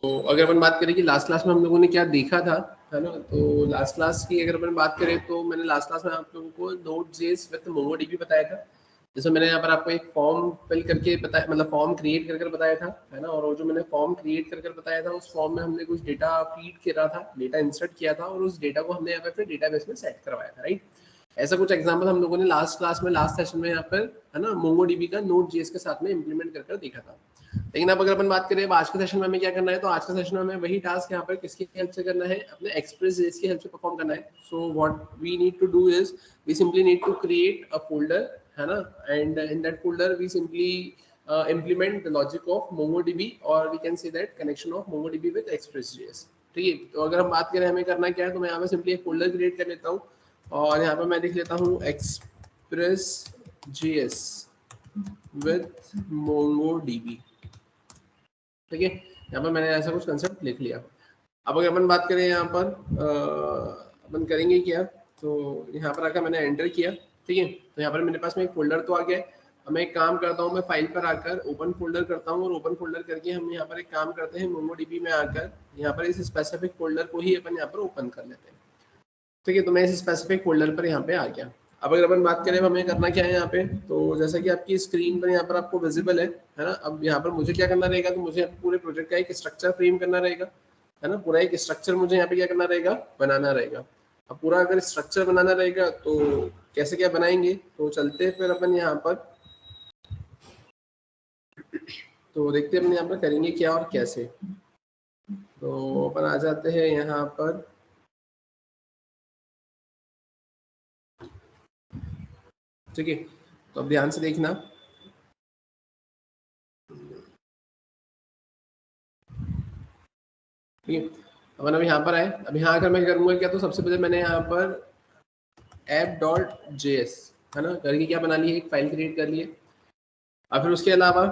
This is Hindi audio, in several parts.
तो अगर अपन बात करें कि लास्ट क्लास में हम लोगों ने क्या देखा था, है ना, तो लास्ट क्लास की अगर अपन बात करें तो मैंने लास्ट क्लास में आप लोगों को Node.js विद MongoDB बताया था। जैसे मैंने यहाँ पर आपको एक फॉर्म फिल करके बताया, मतलब फॉर्म क्रिएट कर बताया था, है ना, और वो जो मैंने फॉर्म क्रिएट कर बताया था उस फॉर्म में हमने कुछ डेटा फीड किया था, डेटा इंसर्ट किया था और उस डेटा को हमने यहाँ पर फिर डेटाबेस में सेट करवाया था, राइट। ऐसा कुछ एग्जाम्पल हम लोगों ने लास्ट क्लास में, लास्ट सेशन में यहाँ पर, है ना, MongoDB का Node.js के साथ में इम्प्लीमेंट कर देखा था। लेकिन अब अगर अपन बात करें अब आज के सेशन में हमें क्या करना है, तो आज के सेशन में हमें वही टास्क यहाँ पर किसकी हेल्प से करना है, अपने एक्सप्रेस.js की हेल्प से परफॉर्म करना है। So what we need to do is we simply need to create a folder, है ना, and in that folder we simply implement the logic of MongoDB or we can say that connection of MongoDB with Express.js। ठीक है, तो अगर हम बात करें हमें करना क्या है, तो मैं यहाँ पे सिंपली एक फोल्डर क्रिएट कर लेता हूँ और यहाँ पे मैं लिख लेता हूँ Express.js with MongoDB। ठीक है, यहाँ पर मैंने ऐसा कुछ कंसेप्ट लिख लिया। अब अगर अपन बात करें यहाँ पर अपन करेंगे क्या, तो यहाँ पर आकर मैंने एंटर किया, ठीक है, तो यहाँ पर मेरे पास में एक फोल्डर तो आ गया। अब मैं एक काम करता हूँ, मैं फाइल पर आकर ओपन फोल्डर करता हूँ और ओपन फोल्डर करके हम यहाँ पर एक काम करते हैं, MongoDB में आकर यहाँ पर इस स्पेसिफिक फोल्डर को ही अपन यहाँ पर ओपन कर लेते हैं। ठीक है, तो मैं इस स्पेसिफिक फोल्डर पर यहाँ पे आ गया। अब अगर अपन बात करें हमें करना क्या है यहाँ पे, तो जैसा कि आपकी स्क्रीन पर यहाँ पर आपको विजिबल है ना। अब यहाँ पर मुझे क्या करना रहेगा, तो मुझे पूरे प्रोजेक्ट का एक स्ट्रक्चर फ्रेम करना रहेगा, है ना, पूरा एक स्ट्रक्चर मुझे यहाँ पे क्या करना रहेगा, बनाना रहेगा। अब पूरा अगर स्ट्रक्चर बनाना रहेगा तो कैसे क्या बनाएंगे, तो चलते हैं फिर अपन यहाँ पर, तो देखते हैं अपन यहाँ पर करेंगे क्या और कैसे। तो अपन आ जाते हैं यहाँ पर, ठीक है, तो अब ध्यान से देखना। ठीक है, अपन अब यहाँ पर आए। अब यहाँ आकर मैं करूँगा क्या, तो सबसे पहले मैंने यहाँ पर app.js, है ना, करके क्या बना ली है, एक फाइल क्रिएट कर लिए। और फिर उसके अलावा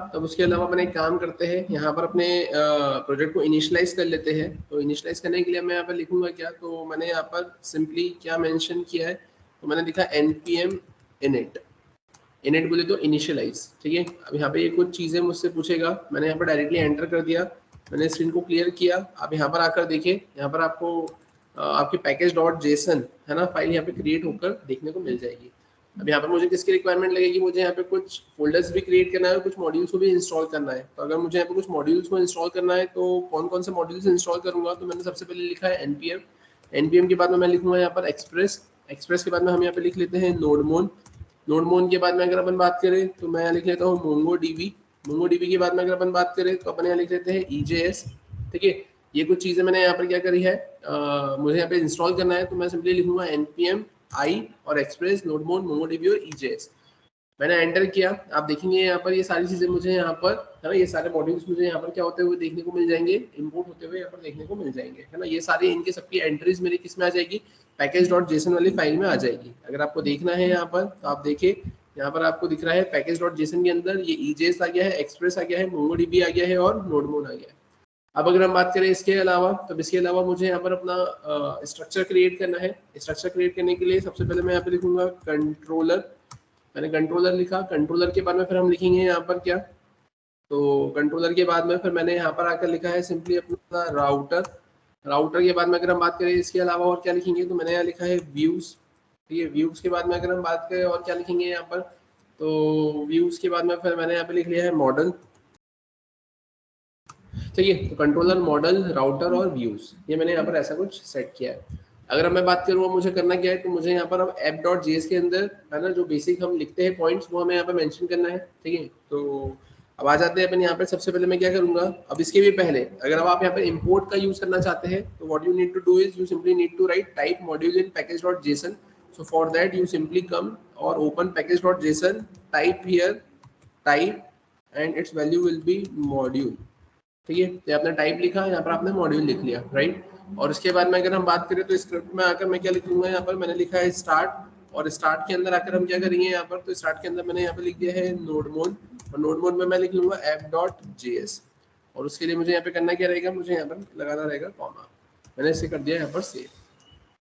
अपन एक काम करते हैं, यहाँ पर अपने प्रोजेक्ट को इनिशियलाइज कर लेते हैं। तो इनिशियलाइज करने के लिए मैं यहाँ पर लिखूंगा क्या, तो मैंने यहाँ पर सिंपली क्या मेंशन किया है, तो मैंने लिखा npm init बोले तो इनिशियलाइज। ठीक है, अब यहाँ पे ये कुछ चीज़ें मुझसे पूछेगा, मैंने यहाँ पर डायरेक्टली एंटर कर दिया, मैंने स्क्रीन को क्लियर किया। अब यहाँ पर आकर देखिए, यहाँ पर आपको आपकी package.json, है ना, फाइल यहाँ पे क्रिएट होकर देखने को मिल जाएगी। अब यहाँ पर मुझे किसकी रिक्वायरमेंट लगेगी, मुझे यहाँ पे कुछ फोल्डर्स भी क्रिएट करना है और कुछ मॉड्यूल्स को भी इंस्टॉल करना है। तो अगर मुझे यहाँ पे कुछ मॉड्यूल्स को इंस्टॉल करना है, तो कौन कौन से मॉड्यूल्स इंस्टॉल करूंगा, तो मैंने सबसे पहले लिखा है npm के बाद में मैं लिखूंगा यहाँ पर एक्सप्रेस के बाद में हम यहाँ पे लिख लेते हैं नोडमोन के बाद में अगर अपन बात करें तो मैं लिख लेता हूँ MongoDB के बाद में अगर अपन बात करें तो अपन यहाँ लिख लेते हैं EJS। ठीक है, ये कुछ चीज़ें मैंने यहाँ पर क्या करी है, मुझे यहाँ पे इंस्टॉल करना है, तो मैं सिंपली लिखूंगा npm i और एक्सप्रेस नोडमोन MongoDB और EJS। मैंने एंटर किया, आप देखेंगे यहाँ पर ये सारी चीज़ें मुझे यहाँ पर, है ना, ये सारे मॉड्यूल्स मुझे यहाँ पर क्या होते हुए देखने को मिल जाएंगे, इंपोर्ट होते हुए यहाँ पर देखने को मिल जाएंगे, है ना। ये सारी इनके सबकी एंट्रीज मेरी किस में आ जाएगी, package.json वाली फाइल में आ जाएगी। अगर आपको देखना है यहाँ पर, तो आप देखिए यहाँ पर आपको दिख रहा है package.json के अंदर ये EJS आ गया है, एक्सप्रेस आ गया है, MongoDB आ गया है और नोडमोन आ गया है। अब अगर हम बात करें इसके अलावा, तो इसके अलावा मुझे यहाँ पर अपना स्ट्रक्चर क्रिएट करना है। स्ट्रक्चर क्रिएट करने के लिए सबसे पहले मैं यहाँ पे लिखूंगा कंट्रोलर। मैंने कंट्रोलर लिखा, कंट्रोलर के बाद में फिर हम लिखेंगे यहाँ पर क्या, तो कंट्रोलर के बाद में फिर मैंने यहाँ पर आकर लिखा है सिंपली अपना राउटर के बाद में अगर हम बात करें इसके अलावा और क्या लिखेंगे, तो मैंने यहाँ लिखा है व्यूज। ठीक है, व्यूज के बाद में अगर हम बात करें और क्या लिखेंगे यहाँ पर, तो व्यूज के बाद में फिर मैंने यहाँ पे लिख लिया है मॉडल। ठीक है, तो कंट्रोलर, मॉडल, राउटर और व्यूज, ये मैंने यहाँ पर ऐसा कुछ सेट किया है। अगर मैं बात करूँ मुझे करना क्या है, तो मुझे यहाँ पर अब app.js के अंदर, है ना, जो बेसिक हम लिखते हैं पॉइंट्स, वो हमें यहाँ पे मेंशन करना है। ठीक है, तो अब आ जाते हैं अपन यहाँ पे। सबसे पहले मैं क्या करूंगा, अब इसके भी पहले अगर अब आप यहाँ पे इंपोर्ट का यूज करना चाहते हैं, तो what you need to do is you simply need to write type module in package.json। so for that you simply come or open package.json, type here type and its value will be module। ठीक है, तो आपने टाइप लिखा, यहाँ पर आपने मॉड्यूल लिख लिया, राइट। और इसके बाद में अगर हम बात करें तो स्क्रिप्ट में आकर मैं क्या लिखूंगा, यहाँ पर मैंने लिखा है स्टार्ट, और स्टार्ट के अंदर आकर हम क्या करेंगे यहाँ पर, तो स्टार्ट के अंदर मैंने यहाँ पे लिख दिया है नोडमोन, और नोडमोन में मैं लिख लूंगा app.js। और उसके लिए मुझे यहाँ पे करना क्या रहेगा, मुझे यहाँ पर लगाना रहेगा कॉमा। मैंने इसे कर दिया यहाँ पर सेव,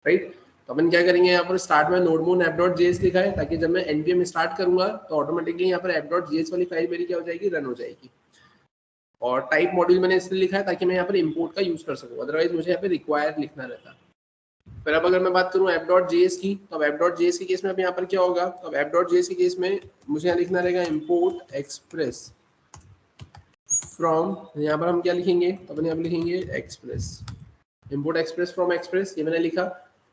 राइट। तो अपन क्या करेंगे, यहाँ पर स्टार्ट में नोडमोन app.js लिखा है, ताकि जब मैं npm स्टार्ट करूंगा तो ऑटोमेटिकली यहाँ पर app.js वाली फाइल मेरी क्या हो जाएगी, रन हो जाएगी। और टाइप मॉड्यूल मैंने इसलिए लिखा है ताकि मैं यहाँ पर इंपोर्ट का यूज कर सकूँ, अदरवाइज मुझे यहाँ पे रिक्वायर लिखना रहता। फिर अब अगर मैं बात करूँ app.js की, तो app.js के केस में अब यहाँ पर क्या होगा, तो app.js के केस में मुझे यहाँ लिखना रहेगा import express from, यहाँ पर हम क्या लिखेंगे, तो अपन यहाँ पर लिखेंगे express, import express from express, ये मैंने लिखा।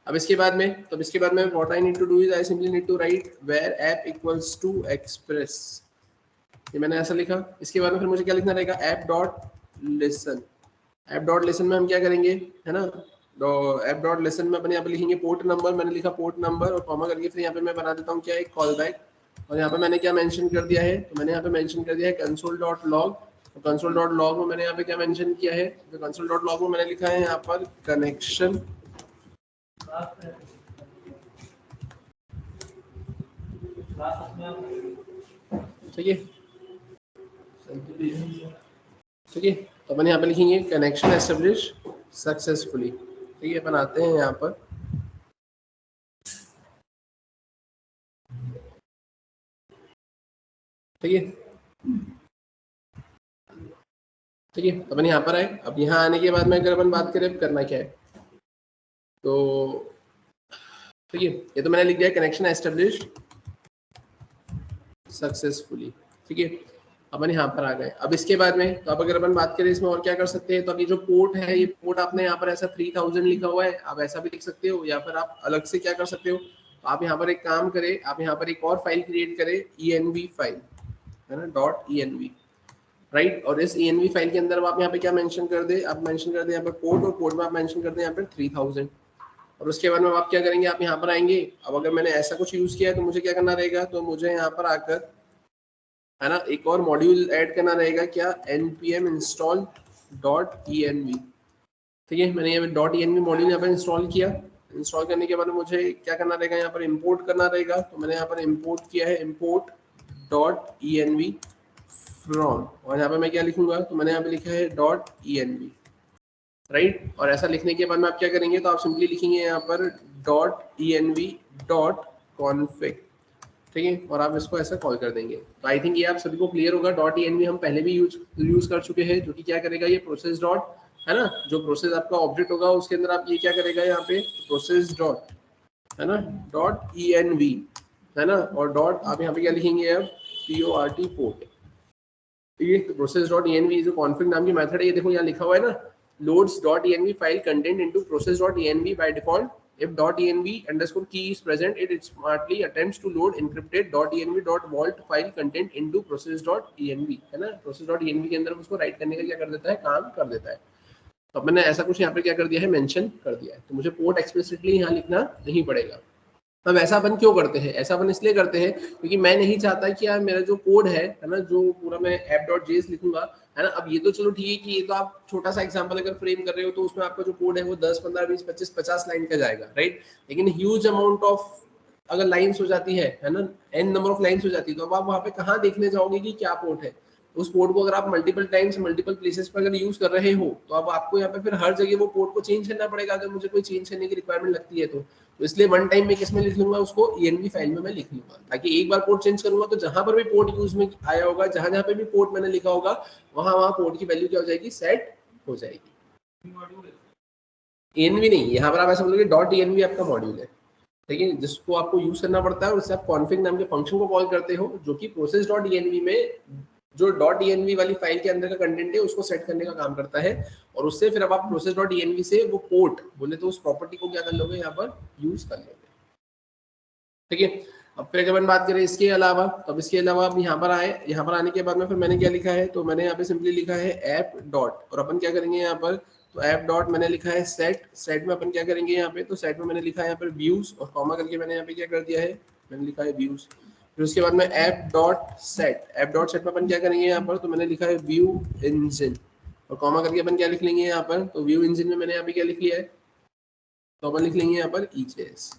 अब इसके बाद में, तो इसके बाद में what I need to do is I simply need to write where app equals to express, ये मैंने ऐसा लिखा। इसके बाद में फिर मुझे क्या लिखना रहेगा, app.listen, app.listen में हम क्या करेंगे, है ना, तो app.listen में अपन यहाँ पे लिखेंगे पोर्ट नंबर, मैंने लिखा पोर्ट नंबर और कॉमा करके फिर यहाँ पे मैं बना देता हूँ क्या, एक कॉल बैक। और यहाँ पे मैंने क्या मेंशन कर दिया है, तो मैंने यहाँ पे मेंशन कर दिया है console.log, तो console.log में मैंने यहाँ पे क्या मेंशन किया है, तो console.log में मैंने लिखा है यहाँ पर कनेक्शन, ठीक है, ठीक है, तो अपन यहाँ पे लिखेंगे कनेक्शन एस्टेब्लिश सक्सेसफुली, ठीक है। अपन आते हैं यहाँ पर, ठीक है, ठीक है, अपन यहाँ पर आए। अब यहाँ आने के बाद में अगर अपन बात करें करना क्या है, तो ठीक है, ये तो मैंने लिख दिया कनेक्शन एस्टेब्लिश सक्सेसफुली, ठीक है। अपन यहाँ पर आ गए। अब इसके बाद में, तो अब अगर अपन बात करें इसमें और क्या कर सकते हैं, तो अभी जो पोर्ट है, ये पोर्ट आपने यहाँ पर ऐसा 3000 लिखा हुआ है, आप ऐसा भी लिख सकते हो, या फिर आप अलग से क्या कर सकते हो, तो आप यहाँ पर एक काम करें, आप यहाँ पर एक और फाइल क्रिएट करें, env फाइल, है ना, .env, राइट। और इस env फाइल के अंदर आप यहाँ पे क्या मेंशन कर दे, आप मेंशन कर दे यहाँ पर पोर्ट, और पोर्ट में आप मेंशन कर दे यहाँ पर 3000। और उसके बाद में आप क्या करेंगे, आप यहाँ पर आएंगे। अब अगर मैंने ऐसा कुछ यूज किया है तो मुझे क्या करना रहेगा, तो मुझे यहाँ पर आकर, है ना, एक और मॉड्यूल ऐड करना रहेगा, क्या, npm install .env, ठीक है। मैंने यहाँ पे .env मॉड्यूल यहाँ पर इंस्टॉल किया। इंस्टॉल करने के बाद मुझे क्या करना रहेगा, यहाँ पर इंपोर्ट करना रहेगा, तो मैंने यहाँ पर इंपोर्ट किया है import .env from, और यहाँ पे मैं क्या लिखूंगा, तो मैंने यहाँ पे लिखा है .env, राइट। और ऐसा लिखने के बाद में आप क्या करेंगे, तो आप सिंपली लिखेंगे यहाँ पर .env.config, ठीक है, और आप इसको ऐसा कॉल कर देंगे। तो आई थिंक ये आप सभी को क्लियर होगा। .env हम पहले भी यूज कर चुके हैं, जो कि क्या करेगा, ये प्रोसेस डॉट, है ना, जो प्रोसेस आपका ऑब्जेक्ट होगा उसके अंदर आप ये क्या करेगा, यहाँ पे प्रोसेस डॉट, है ना, .env, है ना, और डॉट आप यहाँ पे क्या लिखेंगे अब, port पोर्ट, ठीक है। तो प्रोसेस डॉट env जो कॉन्फिग नाम की मेथड है, ये देखो यहाँ लिखा हुआ है ना, loads .env file content into process.env by default. If .env underscore key is present, it smartly attempts to load encrypted .env.vault file content into process.env, है ना। process.env के अंदर उसको राइट करने का क्या कर देता है, काम कर देता है। तो मैंने ऐसा कुछ यहाँ पे क्या कर दिया है, मेंशन कर दिया है, तो मुझे पोर्ट एक्सप्लिसिटली यहाँ लिखना नहीं पड़ेगा। अब ऐसा अपन क्यों करते हैं, ऐसा अपन इसलिए करते हैं क्योंकि मैं नहीं चाहता कि यार मेरा जो कोड है ना, जो पूरा मैं app.js लिखूंगा, है ना। अब ये तो चलो ठीक है कि ये तो आप छोटा सा एग्जांपल अगर फ्रेम कर रहे हो, तो उसमें आपका जो कोड है वो 10 15 20 25 50 लाइन का जाएगा, राइट। लेकिन ह्यूज अमाउंट ऑफ अगर लाइन्स हो जाती है ना, n नंबर ऑफ लाइन्स हो जाती है, तो अब आप वहाँ पे कहाँ देखने जाओगे कि क्या पोर्ट है। उस पोर्ट को अगर आप मल्टीपल टाइम्स मल्टीपल प्लेसेस पर अगर यूज कर रहे हो, तो अब आपको यहाँ पे फिर हर जगह वो पोर्ट को चेंज करना पड़ेगा, अगर मुझे कोई चेंज करने की रिक्वायरमेंट लगती है तो इसलिए वन टाइम में किसमें लिख लूंगा, उसको env फाइल में मैं लिख लूंगा, ताकि एक बार पोर्ट चेंज करूंगा तो जहां पर भी पोर्ट यूज में आया होगा, जहां जहां पे भी पोर्ट मैंने लिखा होगा, वहां वहां पोर्ट की वैल्यू क्या हो जाएगी, सेट हो जाएगी। env नहीं, यहाँ पर आप ऐसा बोलोगे .env आपका मॉड्यूल है, ठीक है, जिसको आपको यूज करना पड़ता है, और उससे आप config नाम के फंक्शन को कॉल करते हो, जो कि process.env में जो .env वाली फाइल के अंदर का कंटेंट है उसको सेट करने का काम करता है। और उससे फिर अब आप process.env से वो पोर्ट बोले तो उस प्रॉपर्टी को क्या कर लोगे, यहाँ पर यूज कर लोगे, ठीक है। अब फिर अगर बात करें इसके अलावा, तो अब इसके अलावा आप यहाँ पर आए, यहाँ पर आने के बाद में फिर मैंने क्या लिखा है, तो मैंने यहाँ पे सिंपली लिखा है ऐप डॉट, और अपन क्या करेंगे यहाँ पर, तो ऐप डॉट मैंने लिखा है सेट, सेट में अपन क्या करेंगे यहाँ पे, तो सेट में मैंने लिखा है यहाँ पर व्यूज, और कॉमा करके मैंने यहाँ पे क्या कर दिया है, मैंने लिखा है व्यूज। फिर उसके बाद में app dot set, app dot set में अपन क्या करेंगे यहाँ पर, तो मैंने लिखा है व्यू इंजन, और कॉमा करके अपन क्या लिख लेंगे यहाँ पर, तो व्यू इंजन में मैंने यहाँ पे क्या लिख लिया है, तो अपन लिख लेंगे यहाँ पर EJS।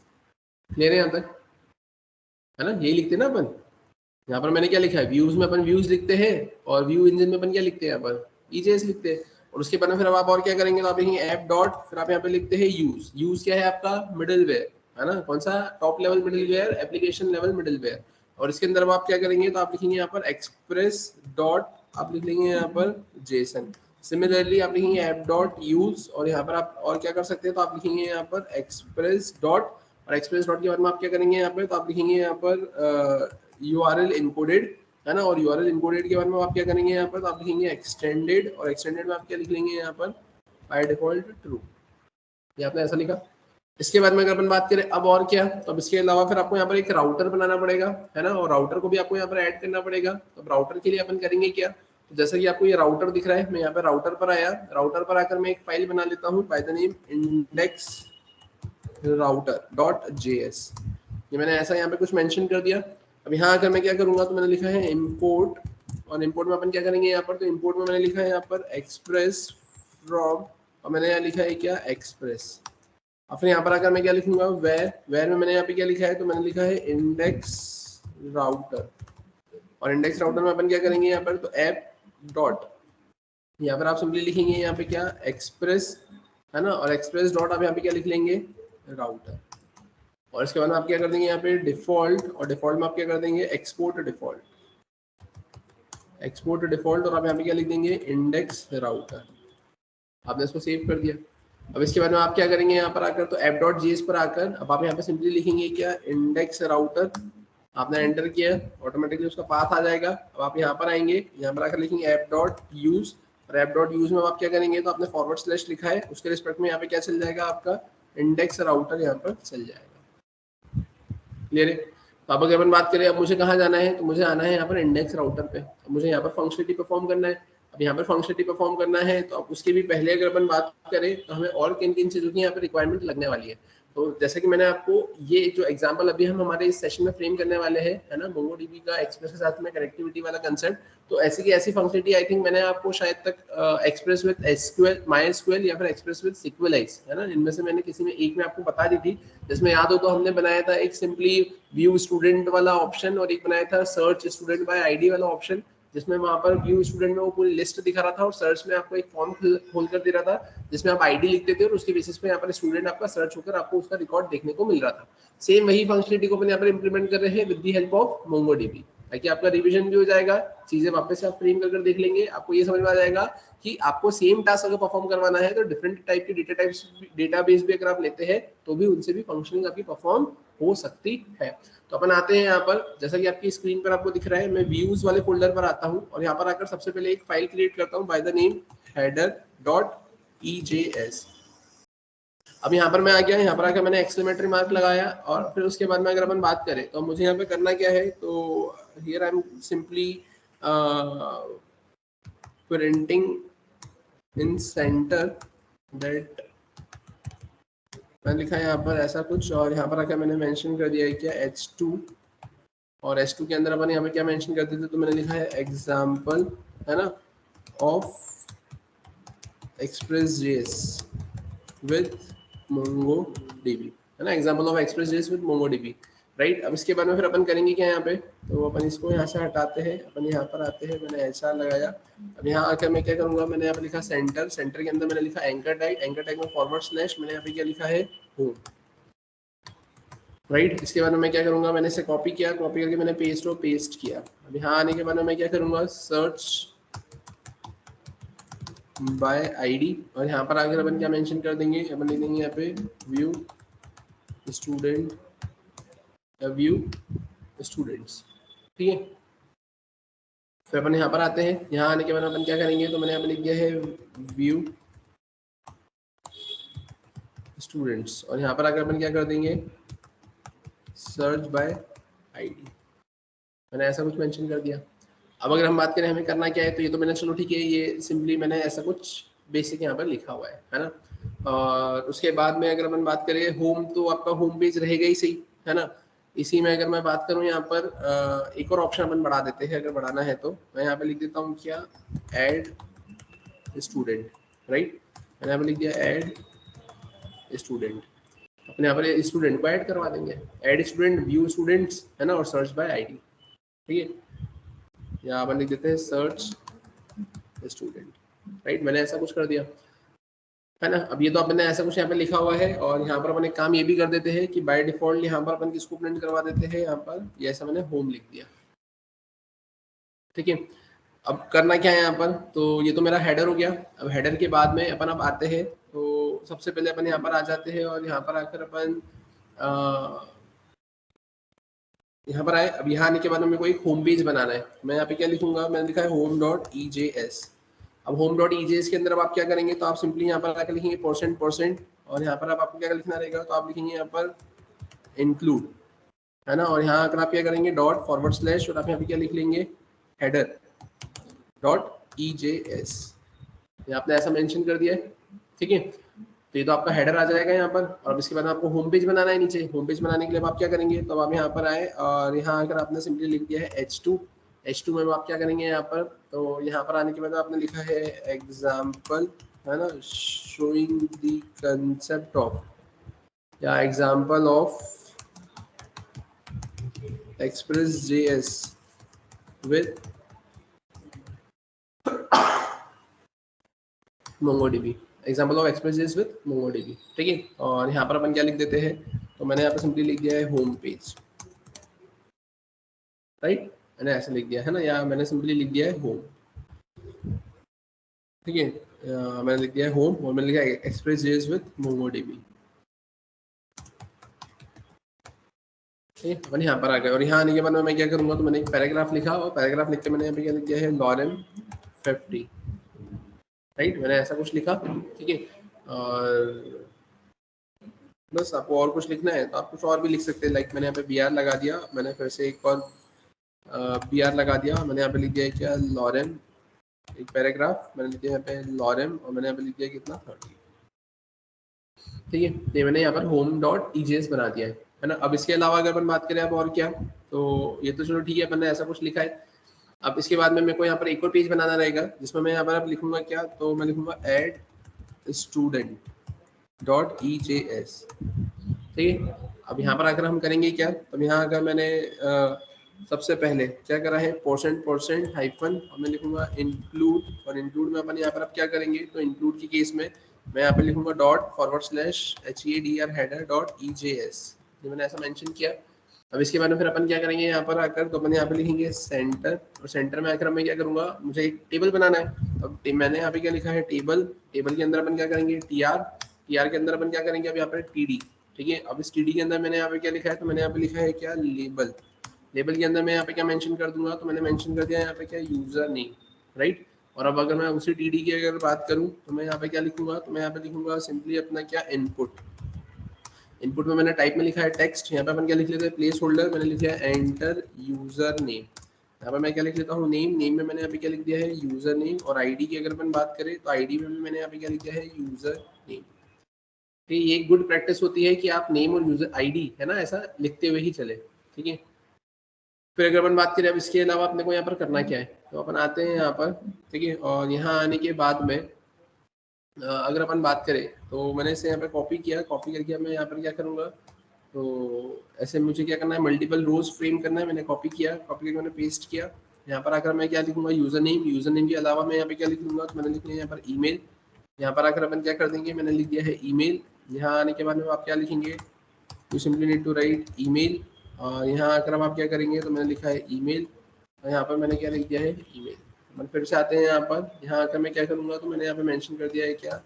क्लियर है यहाँ तक, है ना, यही लिखते हैं ना अपन। यहाँ पर मैंने क्या लिखा है, व्यूज में अपन व्यूज लिखते हैं, और व्यू इंजन में अपन क्या लिखते हैं, यहाँ पर EJS लिखते हैं। और उसके बाद फिर अब आप और क्या करेंगे, तो आप लिखेंगे ऐप डॉट, फिर आप यहाँ पे लिखते हैं यूज, यूज क्या है आपका, मिडलवेयर, है ना, कौन सा, top level middleware, application level middleware. और इसके अंदर आप क्या करेंगे, तो आप लिखेंगे यहाँ पर एक्सप्रेस डॉट आप लिख लेंगे यहाँ पर जेसन। सिमिलरली आप लिखेंगे ऐप डॉट यूज, और यहाँ पर आप और क्या कर सकते हैं, तो आप लिखेंगे यहाँ पर एक्सप्रेस डॉट, और एक्सप्रेस डॉट के बाद में आप क्या करेंगे यहाँ पर, तो आप लिखेंगे यहाँ पर URL इनकोडेड, है ना, और URL इनकोडेड के बाद में आप क्या करेंगे यहाँ पर, तो आप लिखेंगे एक्सटेंडेड, और एक्सटेंडेड में आप क्या लिख लेंगे यहाँ पर बाय डिफॉल्ट ट्रू। ये आपने ऐसा लिखा। इसके बाद में अगर अपन बात करें अब और क्या, तो अब इसके अलावा फिर आपको यहाँ पर एक राउटर बनाना पड़ेगा, है ना, और राउटर को भी आपको यहाँ पर ऐड करना पड़ेगा। तो राउटर के लिए अपन करेंगे क्या, तो जैसा कि आपको ये राउटर दिख रहा है, मैं यहाँ पे राउटर पर आया, राउटर पर आकर मैं एक फाइल बना लेता हूँ by the name index router dot JS. ये मैंने ऐसा यहाँ पे कुछ मेंशन कर दिया। अब यहाँ आकर मैं क्या करूंगा, तो मैंने लिखा है इंपोर्ट, और इंपोर्ट में अपन क्या करेंगे यहाँ पर, तो इंपोर्ट में मैंने लिखा है यहाँ पर एक्सप्रेस फ्रॉम, और मैंने यहाँ लिखा है क्या एक्सप्रेस। अब फिर यहाँ पर आकर मैं क्या लिखूंगा वेर में मैंने यहाँ पे क्या लिखा है, तो मैंने लिखा है इंडेक्स राउटर, और इंडेक्स राउटर में अपन क्या करेंगे यहाँ पर, तो ऐप डॉट, यहाँ पर आप सिंपली लिखेंगे यहाँ पे क्या एक्सप्रेस, है ना, और एक्सप्रेस डॉट आप यहाँ पे क्या लिख लेंगे राउटर, और इसके बाद आप क्या कर देंगे यहाँ पे डिफॉल्ट, और डिफॉल्ट में आप क्या कर देंगे एक्सपोर्ट डिफॉल्ट, एक्सपोर्ट डिफॉल्ट, और आप यहाँ पे क्या लिख देंगे इंडेक्स राउटर। आपने इसको सेव कर दिया। अब इसके बाद में आप क्या करेंगे यहाँ पर आकर, तो ऐप डॉट जीएस पर आकर अब आप यहाँ पे सिंपली लिखेंगे क्या इंडेक्स राउटर, आपने एंटर किया, ऑटोमेटिकली उसका पाथ आ जाएगा। अब आप यहाँ पर आएंगे, यहाँ पर आकर लिखेंगे ऐप डॉट यूज, और ऐप डॉट यूज में आप क्या करेंगे, तो आपने फॉरवर्ड स्लैश लिखा है, उसके रिस्पेक्ट में यहाँ पे क्या चल जाएगा आपका इंडेक्स राउटर यहाँ पर चल जाएगा। क्लियर है। तो अब अगर अपन बात करें अब मुझे कहाँ जाना है, तो मुझे आना है यहाँ पर इंडेक्स राउटर पे, अब मुझे यहाँ पर फंक्शनलिटी परफॉर्म करना है। अब यहाँ पर फंक्शनलिटी परफॉर्म करना है, तो अब उसके भी पहले अगर अपन बात करें तो हमें और किन किन चीज़ों की यहाँ पर रिक्वायरमेंट लगने वाली है। तो जैसे कि मैंने आपको ये जो एग्जांपल अभी हम हमारे इस सेशन में फ्रेम करने वाले हैं, है ना, मोंगोडीबी का एक्सप्रेस के साथ में कनेक्टिविटी वाला कंसेप्ट, तो ऐसी की ऐसी फंक्शनलिटी आई थिंक मैंने आपको शायद तक express with SQL, my SQL या फिर एक्सप्रेस विद सिक्वेलाइज, है ना, इनमें से मैंने किसी में एक में आपको बता दी थी। जिसमें याद हो तो हमने बनाया था एक सिंपली व्यू स्टूडेंट वाला ऑप्शन, और एक बनाया था सर्च स्टूडेंट बाय आईडी वाला ऑप्शन, जिसमें वहां पर व्यू स्टूडेंट में वो पूरी लिस्ट दिखा रहा था, और सर्च में आपको एक फॉर्म खोल कर दे रहा था जिसमें आप आईडी लिखते थे, और उसके बेसिस पे यहाँ पर स्टूडेंट आपका सर्च होकर आपको उसका रिकॉर्ड देखने को मिल रहा था। सेम वही फंक्शनलिटी को अपन यहाँ पर इंप्लीमेंट कर रहे हैं with the help of MongoDB, ताकि आपका रिवीजन भी हो जाएगा, चीजें वापस से आप फ्रेम कर देख लेंगे, आपको ये समझ में आ जाएगा कि आपको सेम टास्क अगर परफॉर्म करवाना है तो डिफरेंट टाइप के डेटाबेस भी अगर आप लेते हैं तो भी उनसे भी फंक्शनिंग आपकी परफॉर्म हो सकती है। तो अपन आते हैं यहाँ पर, जैसा कि आपकी स्क्रीन पर आपको दिख रहा है, मैं व्यूज वाले फोल्डर पर आता हूँ, और यहाँ पर आकर सबसे पहले एक फाइल क्रिएट करता हूँ बाय द नेम header.ejs। अब यहाँ पर मैं आ गया, यहाँ पर आकर मैंने एक्सक्लेमेटरी मार्क लगाया, और फिर उसके बाद में अगर अपन बात करें तो मुझे यहाँ पे करना क्या है, तो here I am simply printing in centre that, मैंने लिखा है यहाँ पर ऐसा कुछ, और यहाँ पर आकर मैंने मेंशन कर दिया है क्या h2, और h2 के अंदर अपन यहाँ पे क्या मेंशन करते थे, तो मैंने लिखा है एग्जाम्पल, है ना, ऑफ एक्सप्रेस.js विद MongoDB, है ना, एग्जाम्पल ऑफ एक्सप्रेस.js विद MongoDB, राइट। अब इसके बाद में फिर अपन करेंगे क्या यहाँ पे, तो अपन इसको यहाँ से हटाते हैं, अपन यहाँ पर आते हैं, मैंने ऐसा लगाया। अब यहाँ आकर मैं क्या करूँगा, मैंने यहाँ पे लिखा सेंटर, सेंटर के अंदर मैंने लिखा एंकर टैग, एंकर टैग में फॉरवर्ड स्लैश, मैंने यहाँ पे क्या लिखा है होम, राइट। इसके बाद में मैं क्या करूँगा, मैंने इसे कॉपी किया, कॉपी करके मैंने पेस्ट किया। अब यहाँ आने के बाद में मैं क्या करूँगा, सर्च बाय आईडी, और यहाँ पर आकर अपन क्या मेंशन कर देंगे, अपन लिख देंगे यहाँ पे व्यू स्टूडेंट, व्यू स्टूडेंट्स, ठीक है। फिर अपन यहाँ पर आते हैं, यहाँ आने के बाद अपन क्या करेंगे, तो मैंने यहाँ पे लिख दिया है व्यू स्टूडेंट्स, और यहाँ पर आकर अपन क्या कर देंगे सर्च बाय आईडी, मैंने ऐसा कुछ मेंशन कर दिया। अब अगर हम बात करें हमें करना क्या है, तो ये तो मैंने चलो ठीक है, ये सिंपली मैंने ऐसा कुछ बेसिक यहाँ पर लिखा हुआ है ना। और उसके बाद में अगर अपन बात करें होम, तो आपका होम पेज रहेगा ही सही, है ना। इसी में अगर मैं बात करूँ यहाँ पर एक और ऑप्शन अपन बढ़ा देते हैं, अगर बढ़ाना है तो मैं यहाँ पे लिख देता हूँ क्या ऐड स्टूडेंट, राइट। मैंने यहाँ पे लिख दिया ऐड स्टूडेंट, अपने यहाँ पर स्टूडेंट को ऐड करवा देंगे, ऐड स्टूडेंट व्यू स्टूडेंट्स, है ना, और सर्च बाय आईडी, ठीक है। यहाँ अपन लिख देते हैं सर्च स्टूडेंट, राइट। मैंने ऐसा कुछ कर दिया, है ना। अब ये तो अपने ऐसा कुछ यहाँ पे लिखा हुआ है, और यहाँ पर अपन एक काम ये भी कर देते हैं कि बाय डिफॉल्ट यहाँ पर अपन किसको प्रिंट करवा देते हैं, यहाँ पर ये ऐसा मैंने होम लिख दिया, ठीक है। अब करना क्या है यहाँ पर, तो ये तो मेरा हेडर हो गया। अब हेडर के बाद में अपन अब आते हैं, तो सबसे पहले अपन यहाँ पर आ जाते हैं और यहाँ पर आकर अपन यहाँ पर आए। अब यहाँ आने के बाद मेरे को एक होम पेज बनाना है। मैं यहाँ पे क्या लिखूंगा, मैंने लिखा है home.ejs। अब home.ejs के अंदर अब आप क्या करेंगे, तो आप सिंपली यहाँ पर आकर लिखेंगे %% और यहाँ पर अब आपको क्या लिखना रहेगा, तो आप लिखेंगे यहाँ पर इंक्लूड, है ना। और यहाँ आकर आप क्या करेंगे ./ और आप यहाँ पे क्या लिख लेंगे header.ejs। ये आपने ऐसा मेंशन कर दिया है, ठीक है। तो ये तो आपका हेडर आ जाएगा यहाँ पर। और अब इसके बाद आपको होम पेज बनाना है नीचे। होम पेज बनाने के लिए आप क्या करेंगे, तो आप यहाँ पर आए और यहाँ आकर आपने सिंपली लिख दिया है H2 में आप क्या करेंगे यहाँ पर, तो यहाँ पर आने के बाद आपने लिखा है एग्जाम्पल, है ना, शोइंग द कंसेप्ट ऑफ या example of Express.js with MongoDB, example of Express.js with MongoDB, ठीक है। और यहाँ पर अपन क्या लिख देते हैं, तो मैंने यहाँ पर सिंपली लिख दिया है होम पेज, राइट। मैंने ऐसे लिख दिया है ना, यहाँ मैंने सिंपली लिख दिया है होम, ठीक है। मैंने लिख दिया है होम और मैंने लिखा है Express.js with MongoDB, अपन यहाँ पर आ गए। और यहाँ आने के बाद मैं क्या करूंगा, तो मैंने एक पैराग्राफ लिखा और पैराग्राफ लिख के मैंने यहाँ पे क्या लिख दिया है lorem 50, राइट। मैंने ऐसा कुछ लिखा, ठीक है। और बस आपको और कुछ लिखना है तो आप कुछ और भी लिख सकते हैं। लाइक मैंने यहाँ पे br लगा दिया, मैंने फिर से एक और br लगा दिया, मैंने यहाँ पे लिख दिया क्या lorem, एक पैराग्राफ मैंने लिख दिया यहाँ पे lorem और मैंने यहाँ पे लिख दिया कितना 30, ठीक है। ये मैंने यहाँ पर home.ejs बना दिया है ना। अब इसके अलावा अगर अपन बात करें अब और क्या, तो ये तो चलो ठीक है, अपन ने ऐसा कुछ लिखा है। अब इसके बाद में मेरे को यहाँ पर एक और पेज बनाना रहेगा जिसमें मैं यहाँ पर अब लिखूंगा क्या, तो मैं लिखूंगा add student.ejs, ठीक है। अब यहाँ पर आकर हम करेंगे क्या, अब यहाँ अगर मैंने सबसे पहले क्या करा है % हाइफन और मैं लिखूंगा इंक्लूड, और इंक्लूड में अपन यहाँ पर अब क्या करेंगे, तो इंक्लूड की केस में मैं यहाँ पे लिखूंगा ./header.ejs, ये मैंने ऐसा मेंशन किया। अब इसके बाद में फिर अपन क्या करेंगे यहाँ पर आकर, तो अपन यहाँ पे लिखेंगे सेंटर, और सेंटर में आकर मैं क्या करूंगा, मुझे एक टेबल बनाना है। अब मैंने यहाँ पे क्या लिखा है टेबल, टेबल के अंदर अपन क्या करेंगे टीआर के अंदर अपन क्या करेंगे अब यहाँ पर टीडी, ठीक है। अब इस टीडी के अंदर मैंने यहाँ पे क्या लिखा है, तो मैंने यहाँ पे लिखा है क्या लेबल, लेबल के अंदर मैं यहाँ पे क्या मेंशन कर दूंगा, तो मैंने मेंशन कर दिया यहाँ पे क्या यूजर नेम, राइट। और अब अगर मैं उसी टीडी की अगर बात करूँ तो मैं यहाँ पे क्या लिखूंगा, तो मैं यहाँ पे लिखूंगा सिंपली अपना क्या इनपुट, इनपुट में मैंने टाइप में लिखा है टेक्स्ट, यहाँ पे अपन क्या लिख लेते हैं प्लेस होल्डर, मैंने लिखा है एंटर यूजर नेम। यहाँ पर मैं क्या लिख लेता हूँ नेम, नेम में मैंने यहाँ पे क्या लिख दिया है यूजर नेम, और आईडी की अगर अपन बात करें तो आईडी में भी मैंने यहाँ पे क्या लिख दिया है यूजर नेम। तो ये एक गुड प्रैक्टिस होती है कि आप नेम और यूजर आईडी है ना ऐसा लिखते हुए ही चले, ठीक है। फिर अगर अपन बात करें अब इसके अलावा अपने को यहाँ पर करना क्या है, तो अपन आते हैं यहाँ पर, ठीक है। और यहाँ आने के बाद में अगर अपन बात करें तो मैंने इसे यहाँ पे कॉपी किया, कॉपी करके मैं यहाँ पर क्या करूँगा, तो ऐसे मुझे क्या करना है मल्टीपल रोज फ्रेम करना है। मैंने कॉपी किया, कॉपी करके मैंने पेस्ट किया। यहाँ पर आकर मैं क्या लिखूंगा यूजर नेम, यूजर नेम के अलावा मैं यहाँ पे क्या लिख लूंगा, तो मैंने लिख लिया यहाँ पर ईमेल। यहाँ पर आकर अपन क्या कर देंगे, मैंने लिख दिया है ईमेल। यहाँ आने के बाद में आप क्या लिखेंगे, you simply need to write email. और यहाँ आकर आप क्या करेंगे, तो मैंने लिखा है ईमेल, और यहाँ पर मैंने क्या लिख दिया है ईमेल। अपन फिर से आते हैं यहाँ पर, यहाँ आकर मैं क्या करूँगा, तो मैंने यहाँ पे मेंशन कर दिया है क्या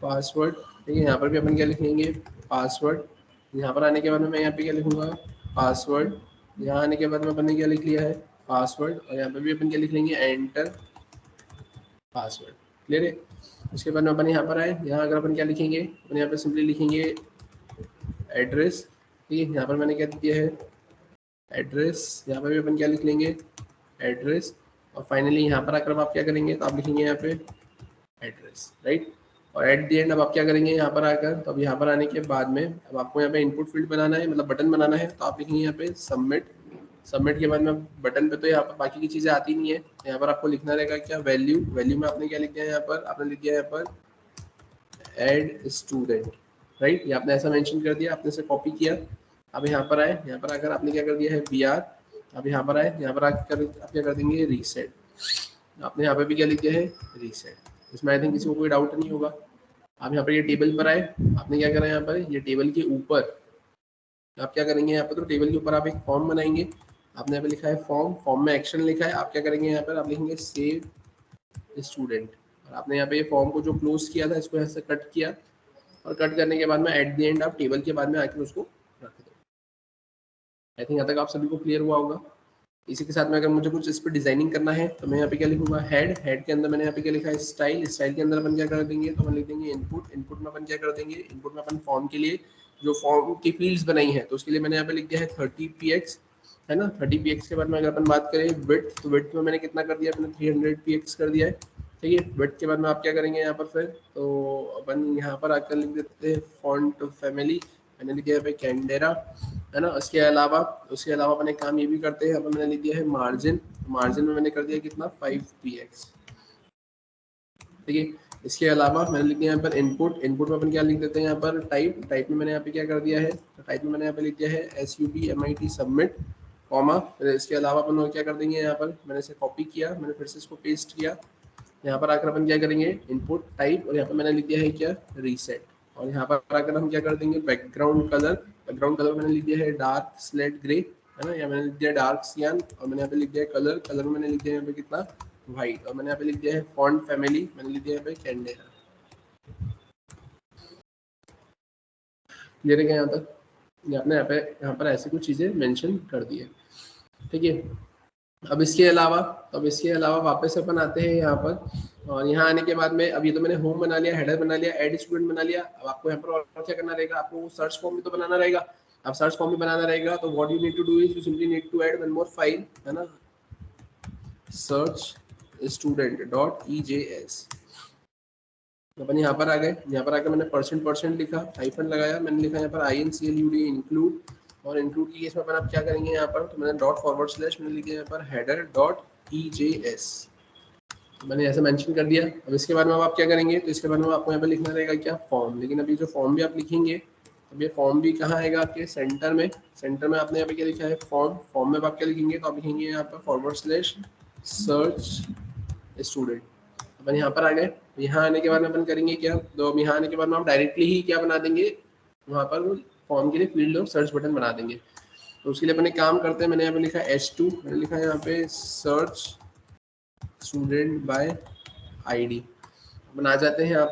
पासवर्ड, ठीक है। यहाँ पर भी अपन क्या लिखेंगे पासवर्ड। यहाँ पर आने के बाद में मैं यहाँ पे क्या लिखूंगा पासवर्ड। यहाँ आने के बाद में अपन ने क्या लिख लिया है पासवर्ड, और यहाँ पे भी अपन क्या लिख लेंगे एंटर पासवर्ड, क्लियर है। उसके बाद में अपन यहाँ पर आए, यहाँ अगर अपन क्या लिखेंगे, अपन यहाँ पे सिंपली लिखेंगे एड्रेस, ठीक है। यहाँ पर मैंने क्या दिया है एड्रेस, यहाँ पर भी अपन क्या लिख लेंगे एड्रेस, और फाइनली यहाँ पर आकर आप क्या करेंगे, तो आप लिखेंगे यहाँ पे एड्रेस, राइट। और एट दी एंड अब आप क्या करेंगे यहाँ पर आकर, तो अब यहाँ पर आने के बाद में अब आपको यहाँ पे इनपुट फील्ड बनाना है, मतलब बटन बनाना है, तो आप लिखेंगे यहाँ पे सबमिट। सबमिट के बाद में बटन पे तो यहाँ पर बाकी की चीज़ें आती नहीं है, यहाँ पर आपको लिखना रहेगा क्या वैल्यू, वैल्यू में आपने क्या लिख दिया है यहाँ पर, आपने लिख दिया यहाँ पर एड स्टूडेंट, राइट। ये आपने ऐसा मेंशन कर दिया, आपने इसे कॉपी किया। अब यहाँ पर आए, यहाँ पर आकर आपने क्या कर दिया है br। अब यहाँ पर आए, यहाँ पर आकर आप क्या कर देंगे रीसेट, आपने यहाँ पे भी क्या लिख दिया है रीसेट। इसमें आई थिंक किसी को कोई डाउट नहीं होगा। आप यहाँ पर ये टेबल पर आए, आपने क्या करा यहाँ पर, ये टेबल के ऊपर आप क्या करेंगे यहाँ पर, तो टेबल के ऊपर आप एक फॉर्म बनाएंगे। आपने यहाँ पे लिखा है फॉर्म, फॉर्म में एक्शन लिखा है, आप क्या करेंगे यहाँ पर आप लिखेंगे सेव स्टूडेंट, और आपने यहाँ पे ये फॉर्म को जो क्लोज किया था इसको यहाँ से कट किया, और कट करने के बाद में एट द एंड आप टेबल के बाद में आके उसको रख दो। आई थिंक यहाँ तक आप सभी को क्लियर हुआ होगा। इसी के साथ में अगर मुझे कुछ इस पर डिजाइनिंग करना है तो मैं यहाँ पे क्या लिखूंगा, हेड, हेड के अंदर मैंने यहाँ पे क्या लिखा है स्टाइल, स्टाइल के अंदर अपन क्या कर देंगे, तो अपन लिख देंगे इनपुट, इनपुट में अपन क्या कर देंगे, इनपुट में अपन फॉर्म के लिए जो फॉर्म की फील्ड्स बनाई है तो उसके लिए मैंने यहाँ पे लिख दिया है 30px, है ना। 30px के बाद में अगर अपन बात करें विड्थ, तो विड्थ में मैंने कितना कर दिया, अपने 300px कर दिया है, ठीक है। विड्थ के बाद में आप क्या करेंगे यहाँ पर फिर, तो अपन यहाँ पर आकर लिख देते हैं फॉन्ट फैमिली, मैंने लिख दिया है कैनडेरा, है ना। उसके अलावा अपन एक काम ये भी करते हैं, अपन मैंने लिख दिया है मार्जिन, मार्जिन में मैंने कर दिया कितना 5px, ठीक है। इसके अलावा मैंने लिख दिया यहाँ पर इनपुट, इनपुट में अपन क्या लिख देते हैं यहाँ पर टाइप, टाइप में मैंने यहाँ पे क्या कर दिया है, तो टाइप में मैंने यहाँ पे लिख दिया है SUBMIT सबमिट, कॉमा। इसके अलावा अपन क्या कर देंगे यहाँ पर, मैंने इसे कॉपी किया, मैंने फिर से इसको पेस्ट किया, यहाँ पर आकर अपन क्या करेंगे इनपुट टाइप, और यहाँ पर मैंने लिख दिया है क्या रीसेट, और यहाँ पर आकर हम क्या कर देंगे बैकग्राउंड कलर, बैकग्राउंड कलर मैंने लिख दिया है डार्क स्लेट ग्रे, है ना, या मैंने लिख दिया डार्क सियान, और मैंने यहाँ पे लिख दिया है कलर, कलर में मैंने लिख दिया यहाँ पे कितना व्हाइट, और मैंने यहाँ पे लिख दिया है फॉन्ट फैमिली, मैंने लिख दिया यहाँ पे कैनडेरा। ये देखिए यहाँ तक आपने यहाँ पर ऐसी कुछ चीजें मेंशन कर दी है, ठीक है। अब इसके अलावा वापस अपन आते हैं यहाँ पर, और यहाँ आने के बाद में अब ये तो मैंने होम बना लिया, हेडर बना लिया, ऐड स्टूडेंट बना लिया। अब आपको यहाँ पर और क्या करना रहेगा, आपको सर्च फॉर्म भी तो बनाना रहेगा। अब सर्च फॉर्म भी बनाना रहेगा तो what you need to do is you simply need to add one more file, है ना, सर्च student.ejs। अपन यहाँ पर आ गए, यहाँ पर आकर मैंने परसेंट लिखा, हाइफन लगाया, मैंने लिखा यहाँ पर include इंक्लूड, और इंक्लूड की केस में अपन आप क्या करेंगे यहाँ पर, तो मैंने ./, मैंने लिखा यहाँ पर header.ejs, तो मैंने ऐसे मेंशन कर दिया। अब इसके बाद में आप क्या करेंगे, तो इसके बाद में आपको यहाँ पे लिखना रहेगा क्या फॉर्म, लेकिन अभी जो फॉर्म भी आप लिखेंगे, अब ये फॉर्म भी कहाँ आएगा आपके सेंटर में, सेंटर में आपने यहाँ पे क्या लिखा है फॉर्म, फॉर्म में आप क्या लिखेंगे, तो आप लिखेंगे यहाँ पर /search student। अपन यहाँ पर आ गए, यहाँ आने के बाद में अपन करेंगे क्या, तो अब यहाँ आने के बाद में हम डायरेक्टली ही क्या बना देंगे, वहाँ पर फॉर्म के लिए फील्ड और सर्च बटन बना देंगे। तो उसके लिए अपन एक काम करते हैं, मैंने यहाँ पे लिखा H2, मैंने लिखा है यहाँ पे सर्च स्टूडेंट बाय ID। अपन आ जाते हैं यहाँ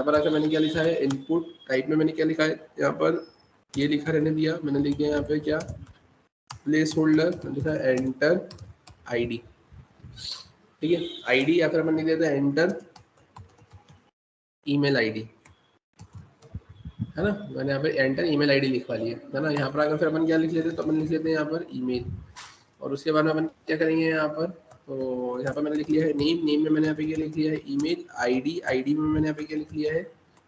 पर आकर मैंने क्या लिखा है इनपुट टाइप में मैंने क्या लिखा है यहाँ पर, ये लिखा रहने दिया, मैंने लिख दिया यहाँ पे क्या प्लेस होल्डर, लिखा है एंटर ID, ठीक है। ID या फिर अपन लिख देते हैं एंटर ईमेल ID, है ना, मैंने यहाँ पे एंटर ईमेल ID लिखवा लिया, है ना। यहाँ पर अगर फिर अपन क्या लिख लेते हैं, तो अपन लिख लेते हैं यहाँ पर ईमेल, और उसके बाद में अपन क्या करेंगे यहाँ पर, तो यहाँ पर मैंने लिख लिया है नेम, नेम में मैंने यहाँ पे क्या लिख लिया है ईमेल, ID में मैंने यहाँ पे क्या लिख लिया है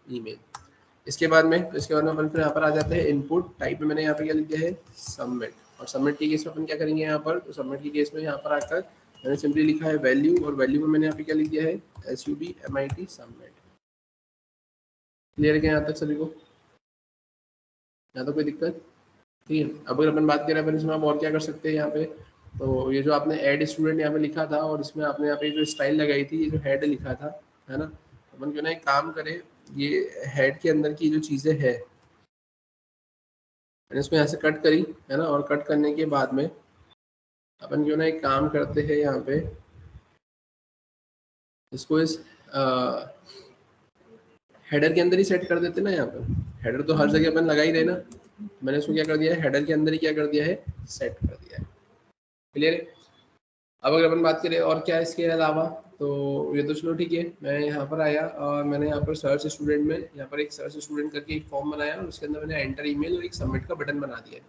ईमेल। इसके बाद में अपन फिर यहाँ पर आ जाते हैं इनपुट टाइप में मैंने यहाँ पे क्या लिख दिया है सबमिट, और सबमिट की केस में अपन क्या करेंगे यहाँ पर, तो सबमिट की केस में यहाँ पर आकर मैंने सिंपली लिखा है वैल्यू, और वैल्यू में मैंने यहाँ पे क्या लिख दिया है SUBMIT सबमिट। क्लियर है क्या यहाँ तक सभी को, यहाँ तो कोई दिक्कत, ठीक है। अब अगर अपन बात करें अपन इसमें आप और क्या कर सकते हैं यहाँ पे, तो ये जो आपने ऐड स्टूडेंट यहाँ पे लिखा था, और इसमें आपने यहाँ पे जो स्टाइल लगाई थी, ये जो हेड लिखा था, है ना, अपन क्यों ना एक काम करें, ये हेड के अंदर की जो चीजें है मैंने इसमें यहाँ से कट करी, है ना, और कट करने के बाद में अपन क्यों ना एक काम करते हैं यहाँ पे, इसको इस हेडर के अंदर ही सेट कर देते ना। यहाँ पर हेडर तो हर जगह अपन लगा ही रहे ना, मैंने इसको क्या कर दिया है हेडर के अंदर ही क्या कर दिया है सेट कर दिया है। क्लियर है। अब अगर अपन बात करें और क्या इसके अलावा, तो ये तो चलो ठीक है, मैं यहाँ पर आया और मैंने यहाँ पर सर्च स्टूडेंट में यहाँ पर एक सर्च स्टूडेंट करके एक फॉर्म बनाया, और उसके अंदर मैंने एंटर ईमेल और एक सबमिट का बटन बना दिया,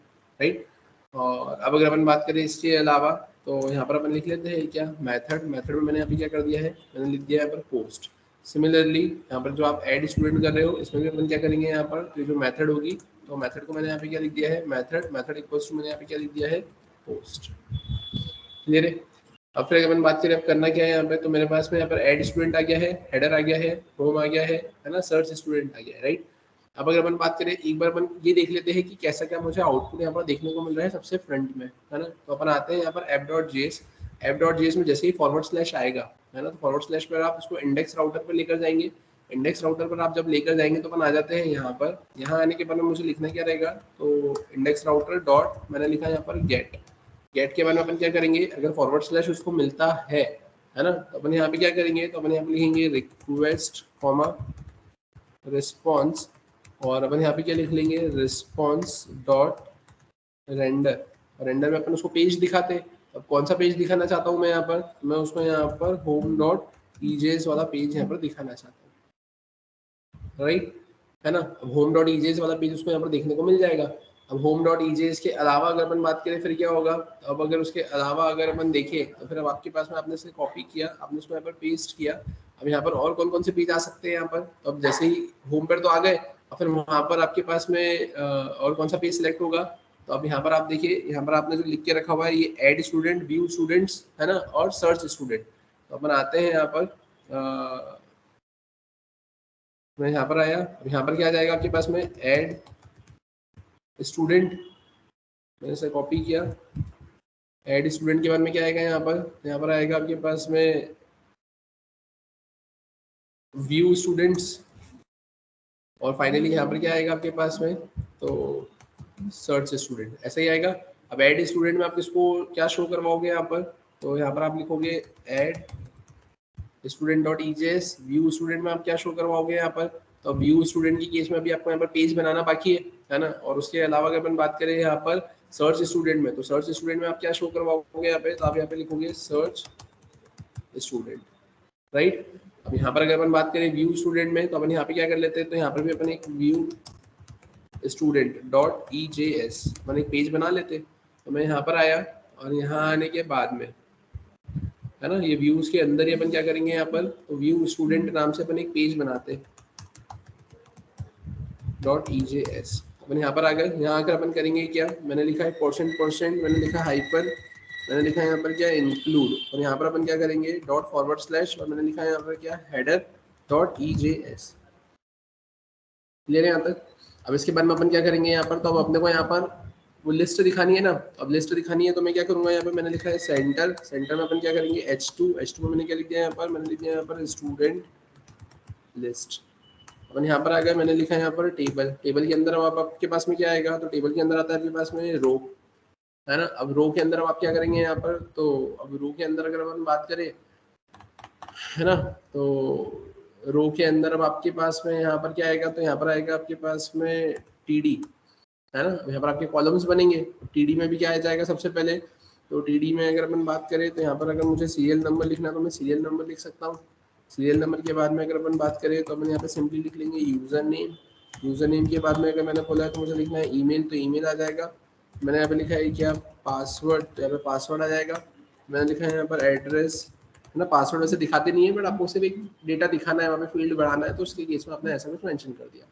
राइट। और अब अगर अपन बात करें इसके अलावा, तो यहाँ पर अपन लिख लेते हैं क्या मेथड, मेथड में मैंने यहाँ पे क्या कर दिया है, मैंने लिख दिया यहाँ पर पोस्ट। सिमिलरली यहाँ पर जो आप ऐड स्टूडेंट कर रहे हो, इसमें भी अपन क्या करेंगे, यहाँ पर जो मेथड होगी, तो मेथड को मैंने यहाँ पे क्या लिख दिया है मेथड इक्वल्स टू मैंने यहाँ पे क्या लिख दिया है पोस्ट। क्लियर है। अब फिर अपन बात करें अब करना क्या है यहाँ पे, तो मेरे पास में यहाँ पर ऐड स्टूडेंट आ गया है, हेडर आ गया है, होम आ गया है ना, सर्च स्टूडेंट आ गया है, राइट। अब अगर अपन बात करें, एक बार अपन ये देख लेते हैं कि कैसा क्या मुझे आउटपुट यहाँ पर देखने को मिल रहा है सबसे फ्रंट में, है ना। तो अपन आते हैं यहाँ पर app.js में जैसे ही / आएगा, है ना, तो / पर आप उसको इंडेक्स राउटर पर लेकर जाएंगे। इंडेक्स राउटर पर आप जब लेकर जाएंगे तो अपन आ जाते हैं यहाँ पर, यहाँ आने के बाद मुझे लिखना क्या रहेगा, तो इंडेक्स राउटर डॉट मैंने लिखा यहाँ पर गेट, गेट के बाद में अपन क्या करेंगे, अगर फॉरवर्ड स्लैश उसको मिलता है ना, तो अपन यहाँ पे क्या करेंगे, तो अपन यहाँ पे लिखेंगे रिक्वेस्ट कॉमा रिस्पॉन्स, और अपन यहाँ पे क्या लिख लेंगे, रिस्पॉन्स डॉट रेंडर। रेंडर में अपन उसको पेज दिखाते हैं। अब कौन सा पेज दिखाना चाहता हूँ मैं यहाँ पर, मैं उसको यहाँ पर होम डॉट ईजेस वाला पेज यहाँ पर दिखाना चाहता हूँ, राइट, है ना। अब होम डॉट ईजेस वाला पेज उसको यहाँ पर देखने को मिल जाएगा। अब होम डॉट ईजेस के अलावा अगर अपन बात करें फिर क्या होगा, अब अगर उसके अलावा अगर अपन देखें तो फिर अब आपके पास में आपने इसे कॉपी किया, आपने उसको यहाँ पर पेस्ट किया। अब यहाँ पर और कौन कौन से पेज आ सकते हैं यहाँ पर, तो अब जैसे ही होम पर तो आ गए, और फिर वहाँ पर आपके पास में और कौन सा पेज सिलेक्ट होगा, तो अब यहाँ पर आप देखिए, यहाँ पर आपने जो लिख के रखा हुआ है ये ऐड स्टूडेंट, व्यू स्टूडेंट्स, है ना, और सर्च स्टूडेंट। तो अपन आते हैं यहाँ पर, मैं यहाँ पर आया, अब यहाँ पर क्या आ जाएगा आपके पास में, ऐड स्टूडेंट, मैंने इसे कॉपी किया। ऐड स्टूडेंट के बाद में क्या आएगा यहाँ पर आएगा आपके पास में व्यू स्टूडेंट्स, और फाइनली यहाँ पर क्या आएगा आपके पास में, तो सर्च स्टूडेंट, ऐसा ही आएगा। अब ऐड स्टूडेंट में आप किसको क्या शो करवाओगे यहाँ पर, तो यहाँ पर आप लिखोगे add student dot EJS. View student में आप क्या शो करवाओगे यहाँ पर, तो व्यू स्टूडेंट की केस में अभी आपको यहाँ पर पेज बनाना बाकी है ना। और उसके अलावा अगर अपन बात करें यहाँ पर सर्च स्टूडेंट में, तो सर्च स्टूडेंट में आप क्या शो करवाओगे यहाँ पे, तो आप यहाँ पे लिखोगे सर्च स्टूडेंट, राइट। अब यहाँ पर अगर अपन बात करें व्यू स्टूडेंट में, तो अपन यहाँ पे क्या कर लेते हैं, तो यहाँ पर भी अपन एक व्यू स्टूडेंट डॉट ईजेएस अपन एक पेज बना लेते। तो मैं यहाँ पर आया, और यहाँ आने के बाद में, है ना, ये व्यूज के अंदर ही अपन क्या करेंगे यहाँ पर, तो व्यू स्टूडेंट नाम से अपन एक पेज बनाते हैं डॉट ईजेएस। अपन यहाँ पर आ गए, यहाँ आकर अपन करेंगे क्या, मैंने लिखा है परसेंट, मैंने लिखा हाइपर, मैंने लिखा है यहाँ पर क्या, इंक्लूड, और यहाँ पर अपन क्या करेंगे डॉट फॉरवर्ड स्लैश, और मैंने लिखा है यहाँ पर क्या, हेडर डॉट ईजेएस। क्लियर है यहाँ तक। अब इसके बाद में अपन क्या करेंगे यहाँ पर, तो अब अपने को यहाँ पर वो लिस्ट दिखानी है ना। अब लिस्ट दिखानी है तो मैं क्या करूंगा, यहाँ पे मैंने लिखा है सेंटर, सेंटर में अपन क्या करेंगे H2 में मैंने क्या लिख दिया यहाँ पर, मैंने लिख दिया यहाँ पर स्टूडेंट लिस्ट। अपन यहाँ पर आ गए, मैंने लिखा है यहाँ पर टेबल, टेबल के अंदर अब आपके पास में क्या आएगा, तो टेबल के अंदर आता है आपके पास में रो, है ना। अब रो के अंदर अब आप क्या करेंगे यहाँ पर, तो अब रो के अंदर अगर अपन बात करें, है ना, तो रो के अंदर अब आपके पास में यहाँ पर क्या आएगा, तो यहाँ पर आएगा आपके पास में टीडी, है ना। यहाँ पर आपके कॉलम्स बनेंगे, टीडी में भी क्या आ जाएगा सबसे पहले, तो टीडी में अगर अपन बात करें, तो यहाँ पर अगर मुझे सीरियल नंबर लिखना है तो मैं सीरियल नंबर लिख सकता हूँ। सीरियल नंबर के बाद में अगर अपन बात करें, तो अपन यहाँ पे सिंपली लिख लेंगे यूजर नेम। यूजर नेम के बाद में अगर मैंने खोला है तो मुझे लिखना है ईमेल, तो ईमेल आ जाएगा। मैंने यहाँ पे लिखा है क्या, पासवर्ड, तो यहाँ पे पासवर्ड आ जाएगा। मैंने लिखा है यहाँ पर एड्रेस, है ना। पासवर्ड वैसे दिखाते नहीं है, बट आपको सिर्फ एक डेटा दिखाना है, वहाँ पे फील्ड बढ़ाना है, तो उसके केस में आपने ऐसा कुछ मेंशन कर दिया।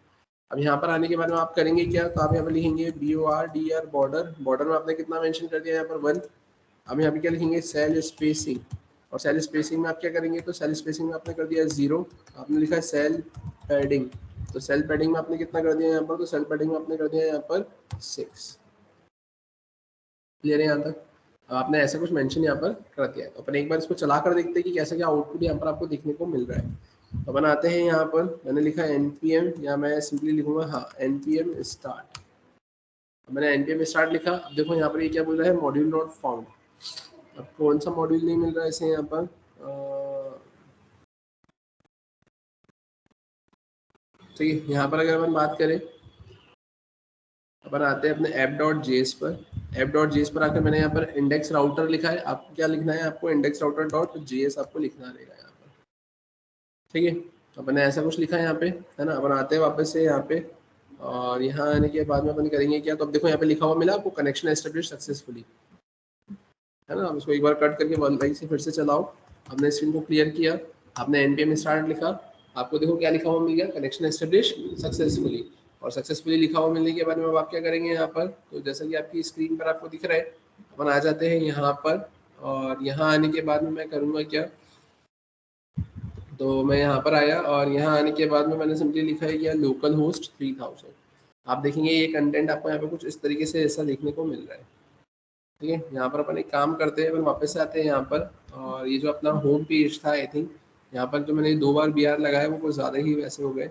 अब यहाँ पर आने के बाद में आप करेंगे क्या, तो आप यहाँ पर लिखेंगे BORDR बॉर्डर, बॉर्डर में आपने कितना मेंशन कर दिया यहाँ पर 1। अब यहाँ पे क्या लिखेंगे सेल स्पेसिंग, और सेल स्पेसिंग में आप क्या करेंगे, तो सेल स्पेसिंग में आपने कर दिया 0। आपने लिखा है सेल पैडिंग, तो सेल पैडिंग में आपने कितना कर दिया यहाँ पर, तो सेल पैडिंग में आपने कर दिया यहाँ पर 6। क्लियर है यहाँ तक। अब आपने ऐसा कुछ मेंशन यहाँ पर कर दिया है, तो अपन एक बार इसको चला कर देखते हैं कि कैसा क्या आउटपुट यहाँ पर आपको देखने को मिल रहा है। तो अपन आते हैं यहाँ पर, मैंने लिखा है npm, या मैं सिंपली लिखूंगा हाँ npm स्टार्ट। मैंने npm स्टार्ट लिखा। अब देखो यहाँ पर ये क्या बोल रहा है, मॉड्यूल नॉट फाउंड। अब कौन सा मॉड्यूल नहीं मिल रहा है इसे यहाँ पर, ठीक है। यहाँ पर अगर अपन बात करें, अपन आते हैं अपने app.js पर। app.js पर आकर मैंने यहाँ पर इंडेक्स राउटर लिखा है। आपको क्या लिखना है, आपको इंडेक्स राउटर डॉट जेएस आपको लिखना रहेगा यहाँ पर, ठीक है। अपन ने ऐसा कुछ लिखा है यहाँ पे, है ना। अपन आते हैं वापस से यहाँ पे, और यहाँ आने के बाद में अपन करेंगे क्या, तो अब देखो यहाँ पे लिखा हुआ मिला आपको, कनेक्शन एस्टेब्लिश सक्सेसफुली, है ना। अब इसको एक बार कट करके वन बाई से फिर से चलाओ। हमने स्क्रीन को क्लियर किया, आपने npm स्टार्ट लिखा, आपको देखो क्या लिखा हुआ मिल गया, कनेक्शन एस्टेब्लिश सक्सेसफुली। और सक्सेसफुली लिखा हुआ मिलने के बाद में आप क्या करेंगे यहाँ पर, तो जैसा कि आपकी स्क्रीन पर आपको दिख रहा है, अपन आ जाते हैं यहाँ पर, और यहाँ आने के बाद में मैं करूँगा क्या, तो मैं यहाँ पर आया, और यहाँ आने के बाद में मैंने सिंपली लिखा है क्या, लोकल होस्ट 3000। आप देखेंगे ये कंटेंट आपको यहाँ पे कुछ इस तरीके से ऐसा देखने को मिल रहा है, ठीक है। यहाँ पर अपन एक काम करते हैं, अपन वापस से आते हैं यहाँ पर, और ये जो अपना होम पेज था, आई थिंक यहाँ पर जो मैंने 2 बार BR लगाया वो कुछ ज़्यादा ही वैसे हो गए।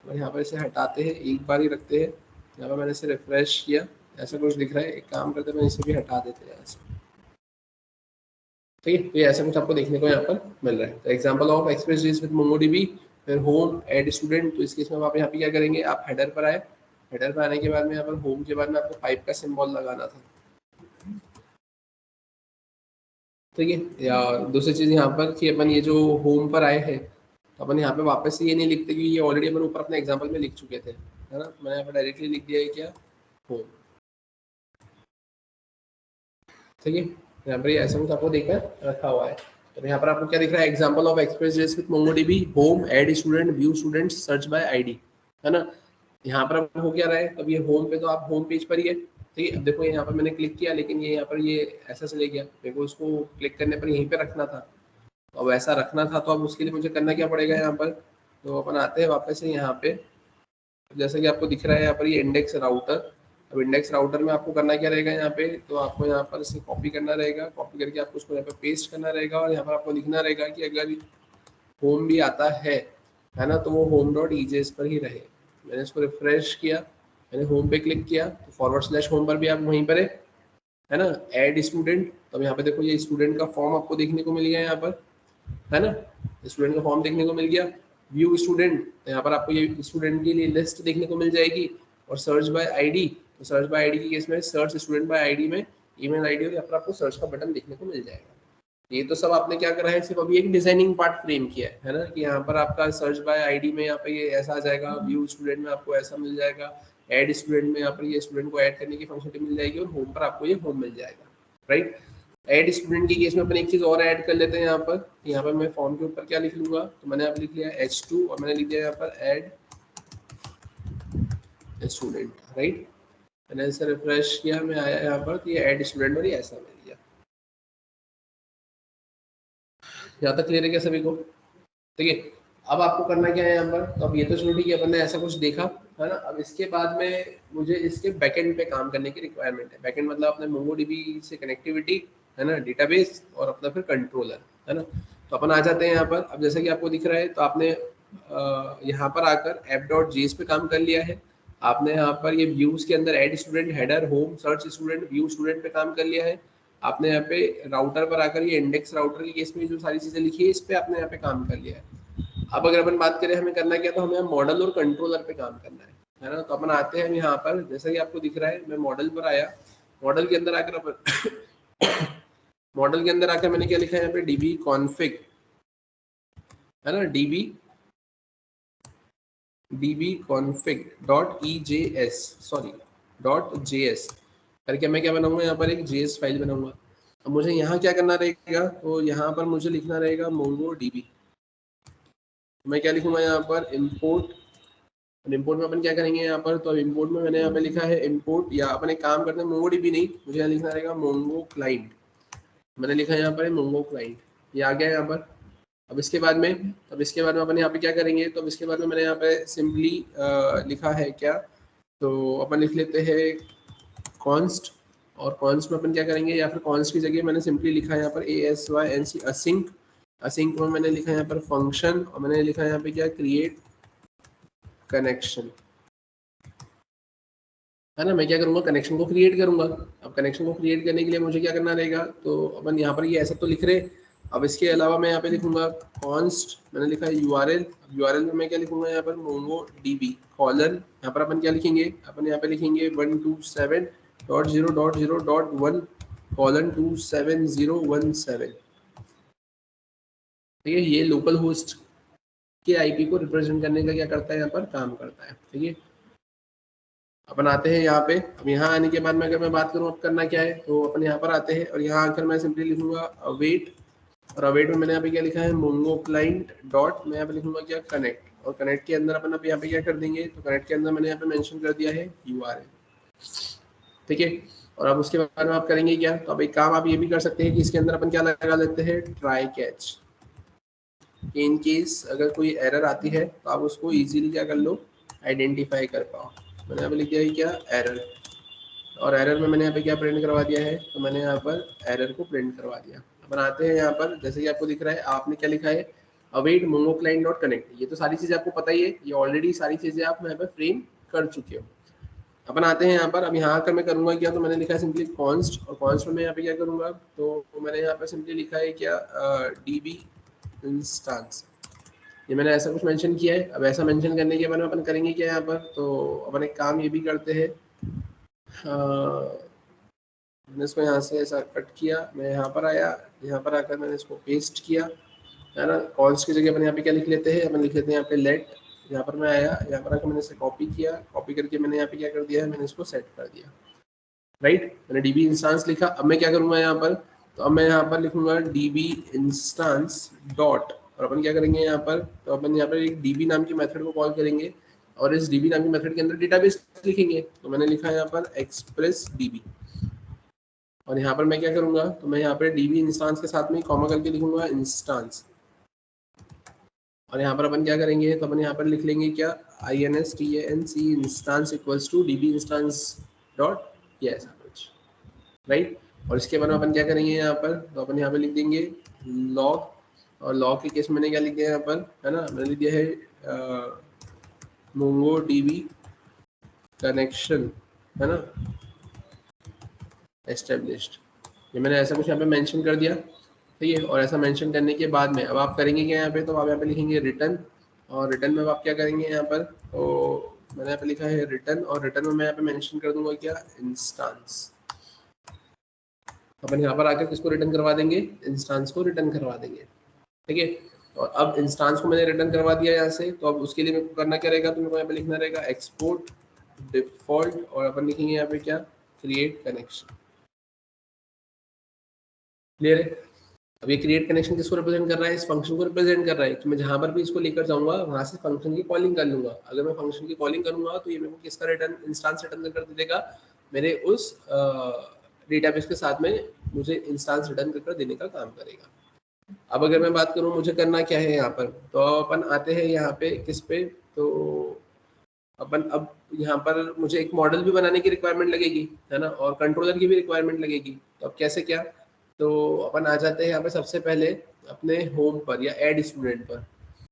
और यहाँ पर इसे हटाते हैं, एक बार ही रखते हैं। यहाँ पर मैंने इसे रिफ्रेश किया, ऐसा कुछ दिख रहा है, एक काम करते हैं, मैं इसे भी हटा देते हैं यहाँ से। ठीक है, तो ये ऐसा कुछ आपको देखने को यहाँ पर मिल रहा है। तो example of express GS with MongoDB, फिर होम ऐड स्टूडेंट। तो इस केस में आप यहाँ पे क्या करेंगे, आप हेडर पर आए, हेडर पर आने के बाद में यहाँ पर होम के बाद में आपको पाइप का सिंबल लगाना था। ठीक है, या दूसरी चीज यहाँ पर कि अपन ये जो होम पर आए हैं तो अपन यहाँ पे वापस से ये नहीं लिखते कि ये ऑलरेडी अपन ऊपर अपने एग्जाम्पल में लिख चुके थे, है ना। मैंने यहाँ पर डायरेक्टली लिख दिया है क्या, होम। ठीक है, यहाँ पर ये ऐसा कुछ आपको देखना रखा हुआ है। तो यहाँ पर आपको क्या दिख रहा है, example of express JS with MongoDB, home add student, view student, search by ID, है ना। यहाँ पर अब हो क्या रहा है, अब ये होम पे तो आप होम पेज पर ही है। ठीक है, अब देखो यहाँ पर मैंने क्लिक किया लेकिन ये यहाँ पर ये ऐसा चले गया, मेरे को उसको क्लिक करने पर यहीं पे रखना था। अब ऐसा रखना था तो अब उसके लिए मुझे करना क्या पड़ेगा यहाँ पर, तो अपन आते हैं वापस से यहाँ पे। जैसे कि आपको दिख रहा है यहाँ पर ये इंडेक्स राउटर। अब इंडेक्स राउटर में आपको करना क्या रहेगा यहाँ पे, तो आपको यहाँ पर इसे कॉपी करना रहेगा, कॉपी करके आपको उसको यहाँ पे पेस्ट करना रहेगा और यहाँ पर आपको लिखना रहेगा कि अगर होम भी आता है ना, तो वो home डॉट ईजेएस पर ही रहे। मैंने इसको रिफ्रेश किया, मैंने होम पे क्लिक किया तो फॉरवर्ड स्लैश होम पर भी आप वहीं पर है ना। ऐड स्टूडेंट, तो यहाँ पे देखो ये स्टूडेंट का फॉर्म आपको देखने को मिल गया यहाँ पर, है ना। स्टूडेंट का फॉर्म देखने को मिल गया। व्यू स्टूडेंट, तो यहाँ पर आपको ये स्टूडेंट की लिस्ट देखने को मिल जाएगी। और सर्च बाय आईडी, तो सर्च बाय आईडी की केस में सर्च स्टूडेंट बाय आईडी में ईमेल आईडी और यहाँ पर आपको सर्च का बटन देखने को मिल जाएगा। ये तो सब आपने क्या करा है, सिर्फ अभी एक डिजाइनिंग पार्ट फ्रेम किया है ना, कि यहाँ पर आपका सर्च बाय आईडी में यहाँ पे ये ऐसा आ जाएगा, व्यू स्टूडेंट में आपको ऐसा मिल जाएगा, ऐड स्टूडेंट में यहाँ पर ये स्टूडेंट को ऐड करने की फंक्शनलिटी मिल जाएगी और होम पर आपको ये होम मिल जाएगा, राइट। ऐड स्टूडेंट की केस में अपन एक चीज और ऐड कर लेते हैं यहाँ पर मैं फॉर्म के ऊपर क्या लिख लूंगा, तो मैंने यहाँ लिख लिया H2 और मैंने लिख दिया यहाँ पर ऐड स्टूडेंट, राइट। मैंने इसे रिफ्रेश किया, मैं आया यहाँ पर तो ये ऐड स्टूडेंट और ये ऐसा मिल गया। यहाँ तक क्लियर है क्या सभी को, ठीक है। अब आपको करना क्या है यहाँ पर, तो अब ये तो चलो ठीक है, अपन ने ऐसा कुछ देखा, है ना। अब इसके बाद में मुझे इसके बैकएंड पे काम करने की रिक्वायरमेंट है। बैकएंड मतलब अपने मोंगोडीबी से कनेक्टिविटी, है ना, डेटाबेस और अपना फिर कंट्रोलर, है ना। तो अपन आ जाते हैं यहाँ पर। अब जैसा कि आपको दिख रहा है तो आपने यहाँ पर आकर app.js पे काम कर लिया है। आपने यहाँ पर ये व्यूज के अंदर add student, header, home, search student, view student पे काम कर लिया है। आपने यहाँ पे राउटर पर आकर ये इंडेक्स राउटर की केस में जो सारी चीजें लिखी है इस पे आपने यहाँ पे काम कर लिया है। अब अगर अपन बात करें हमें करना क्या, तो हमें मॉडल और कंट्रोलर पे काम करना है ना। तो अपन आते हैं यहाँ पर, जैसा कि आपको दिख रहा है मैं मॉडल पर आया। मॉडल के अंदर आकर अपन मॉडल के अंदर आकर मैंने क्या लिखा है यहाँ पे, db config, है ना, db config dot ejs sorry dot js करके मैं क्या बनाऊंगा, यहाँ पर एक js फाइल बनाऊंगा। अब मुझे यहाँ क्या करना रहेगा, तो यहाँ पर मुझे लिखना रहेगा mongodb। मैं क्या लिखूंगा यहाँ पर, import। इंपोर्ट में अपन क्या करेंगे यहाँ पर, तो अब इंपोर्ट में मैंने यहाँ पे लिखा है इंपोर्ट, या अपन एक काम करते हैं मोंगोडीबी नहीं, मुझे यहाँ लिखना रहेगा मोंगो क्लाइंट। मैंने लिखा है यहाँ पर मोंगो क्लाइंट, ये आ गया यहाँ पर। अब इसके बाद में अपन यहाँ पे क्या करेंगे, तो अब इसके बाद में मैंने यहाँ पे सिंपली लिखा है क्या, तो अपन लिख लेते हैं कॉन्स्ट। और कॉन्स्ट में अपन क्या करेंगे, या फिर कॉन्स्ट की जगह मैंने सिंपली लिखा है यहाँ पर ASYNC असिंक। असिंक में मैंने लिखा है यहाँ पर फंक्शन, और मैंने लिखा है यहाँ पे क्या, क्रिएट कनेक्शन, है ना। मैं क्या करूंगा, कनेक्शन को क्रिएट करूंगा। अब कनेक्शन को क्रिएट करने के लिए मुझे क्या करना रहेगा, तो अपन यहाँ पर ये ऐसा तो लिख रहे। अब इसके अलावा मैं यहाँ पे लिखूंगा कॉन्स्ट, मैंने लिखा है यूआरएल। यूआरएल में मैं क्या लिखूंगा यहाँ पर, मोंगोडीबी कॉलन, यहाँ पर अपन क्या लिखेंगे, अपन यहाँ पे लिखेंगे 127.0.0.1 कॉलन 27017। ठीक है, ये लोकल होस्ट के आईपी को रिप्रेजेंट करने का क्या करता है, यहाँ पर काम करता है। ठीक है, अपन आते हैं यहाँ पे। अब यहाँ आने के बाद में अगर मैं बात करूँ अब करना क्या है, तो अपन यहाँ पर आते हैं और यहाँ आकर मैं सिंपली लिखूंगा अवेट। और अवेट में मैंने यहाँ पे क्या लिखा है, मोंगो क्लाइंट डॉट, मैं यहाँ पे लिखूंगा क्या, कनेक्ट। और कनेक्ट के अंदर अपन अब यहाँ पे क्या कर देंगे, तो कनेक्ट के अंदर मैंने यहाँ पे मेंशन कर दिया है यूआरएल। ठीक है, और अब उसके बाद में आप करेंगे क्या, तो अब एक काम आप ये भी कर सकते हैं कि इसके अंदर अपन क्या लगा लेते हैं, ट्राई कैच। इन केस अगर कोई एरर आती है तो आप उसको इजीली क्या कर लो, आइडेंटिफाई कर पाओ। मैंने यहाँ पे लिख दिया है क्या, एरर। और एरर में मैंने यहाँ पे क्या प्रिंट करवा दिया है, तो मैंने यहाँ पर एरर को प्रिंट करवा दिया। अपन आते हैं यहाँ पर, जैसे कि आपको दिख रहा है, आपने क्या लिखा है, await Mongo client dot connect. ये तो सारी चीजें आपको पता ही है, ये ऑलरेडी सारी चीजें आप यहाँ पे फ्रेम कर चुके हो। अपन आते हैं यहाँ पर। अब यहाँ आकर मैं करूँगा क्या, तो मैंने लिखा है सिंपली कॉन्स्ट, और कॉन्स्ट में मैं यहाँ पे क्या करूँगा, तो मैंने यहाँ पे सिंपली लिखा है क्या, db इंस्टेंस। ये मैंने ऐसा कुछ मेंशन किया है। अब ऐसा मेंशन करने के बाद अपन करेंगे क्या यहाँ पर, तो अपन एक काम ये भी करते हैं, मैंने इसको यहाँ से ऐसा कट किया, मैं यहाँ पर आया, यहाँ पर आकर मैंने इसको पेस्ट किया, है ना। कॉन्स्ट की जगह अपन यहाँ पे क्या लिख लेते हैं, अपन लिख लेते हैं यहाँ पे लेट। यहाँ पर मैं आया, यहाँ पर आकर मैंने इसे कॉपी किया, कॉपी करके मैंने यहाँ पे क्या कर दिया है, मैंने इसको सेट कर दिया, राइट। मैंने db इंस्टेंस लिखा। अब मैं क्या करूँगा यहाँ पर, तो अब मैं यहाँ पर लिखूंगा db इंस्टेंस डॉट, और अपन क्या करेंगे यहाँ पर, तो अपन यहाँ पर एक db नाम के मेथड को कॉल करेंगे, और इस db नाम के मेथड के अंदर डेटाबेस लिखेंगे। तो मैंने लिखा है यहाँ पर एक्सप्रेस db, और यहाँ पर मैं क्या करूँगा, तो मैं यहाँ पर db इंस्टेंस के साथ में कॉमा करके लिखूंगा इंस्टेंस, और यहाँ पर अपन क्या करेंगे, तो अपन यहाँ पर लिख लेंगे क्या, instance instance equals to db instance dot, ये ऐसा कुछ, राइट। और इसके बाद अपन क्या करेंगे यहाँ पर, तो अपन यहाँ पे लिख देंगे लॉग, और लॉग के केस मैंने क्या लिख दिया यहाँ पर, है ना, मैंने लिख दिया है MongoDB कनेक्शन, है ना, एस्टेब्लिश्ड। ये मैंने ऐसा कुछ यहाँ पे मेंशन कर दिया, ठीक है। और ऐसा मेंशन करने के बाद में अब आप करेंगे क्या यहाँ पे, तो आप यहाँ पे लिखेंगे रिटर्न, और रिटर्न में आप क्या करेंगे यहाँ पर, तो मैंने यहाँ पे लिखा है रिटर्न, और रिटर्न में मैं यहाँ पे मेंशन कर दूंगा क्या, इंस्टेंस। अपन यहाँ पर आकर किसको रिटर्न करवा देंगे, इंस्टेंस को रिटर्न करवा देंगे, ठीक है। और अब इंस्टेंस को मैंने रिटर्न करवा दिया यहाँ से, तो अब उसके लिए मेरे को करना क्या रहेगा, तो मेरे को यहाँ पे लिखना रहेगा एक्सपोर्ट डिफॉल्ट, और अपन लिखेंगे यहाँ पे क्या, क्रिएट कनेक्शन। क्लियर है। अब ये क्रिएट कनेक्शन किसको रिप्रेजेंट कर रहा है, इस फंक्शन को रिप्रेजेंट कर रहा है, तो मैं जहां पर भी इसको लेकर जाऊंगा वहां से फंक्शन की कॉलिंग कर लूंगा। अगर मैं फंक्शन की कॉलिंग करूंगा तो ये मेरे को किसका रिटर्न, इंस्टेंस रिटर्न कर देगा, मेरे उस डेटाबेस के साथ में मुझे इंस्टेंस रिटर्न कर देने का काम करेगा। अब अगर मैं बात करूं मुझे करना क्या है यहाँ पर, तो अपन आते हैं यहाँ पे किस पे, तो अपन अब यहाँ पर मुझे एक मॉडल भी बनाने की रिक्वायरमेंट लगेगी, है ना, और कंट्रोलर की भी रिक्वायरमेंट लगेगी। तो अब कैसे क्या, तो अपन आ जाते हैं यहाँ पे सबसे पहले अपने होम पर या ऐड स्टूडेंट पर।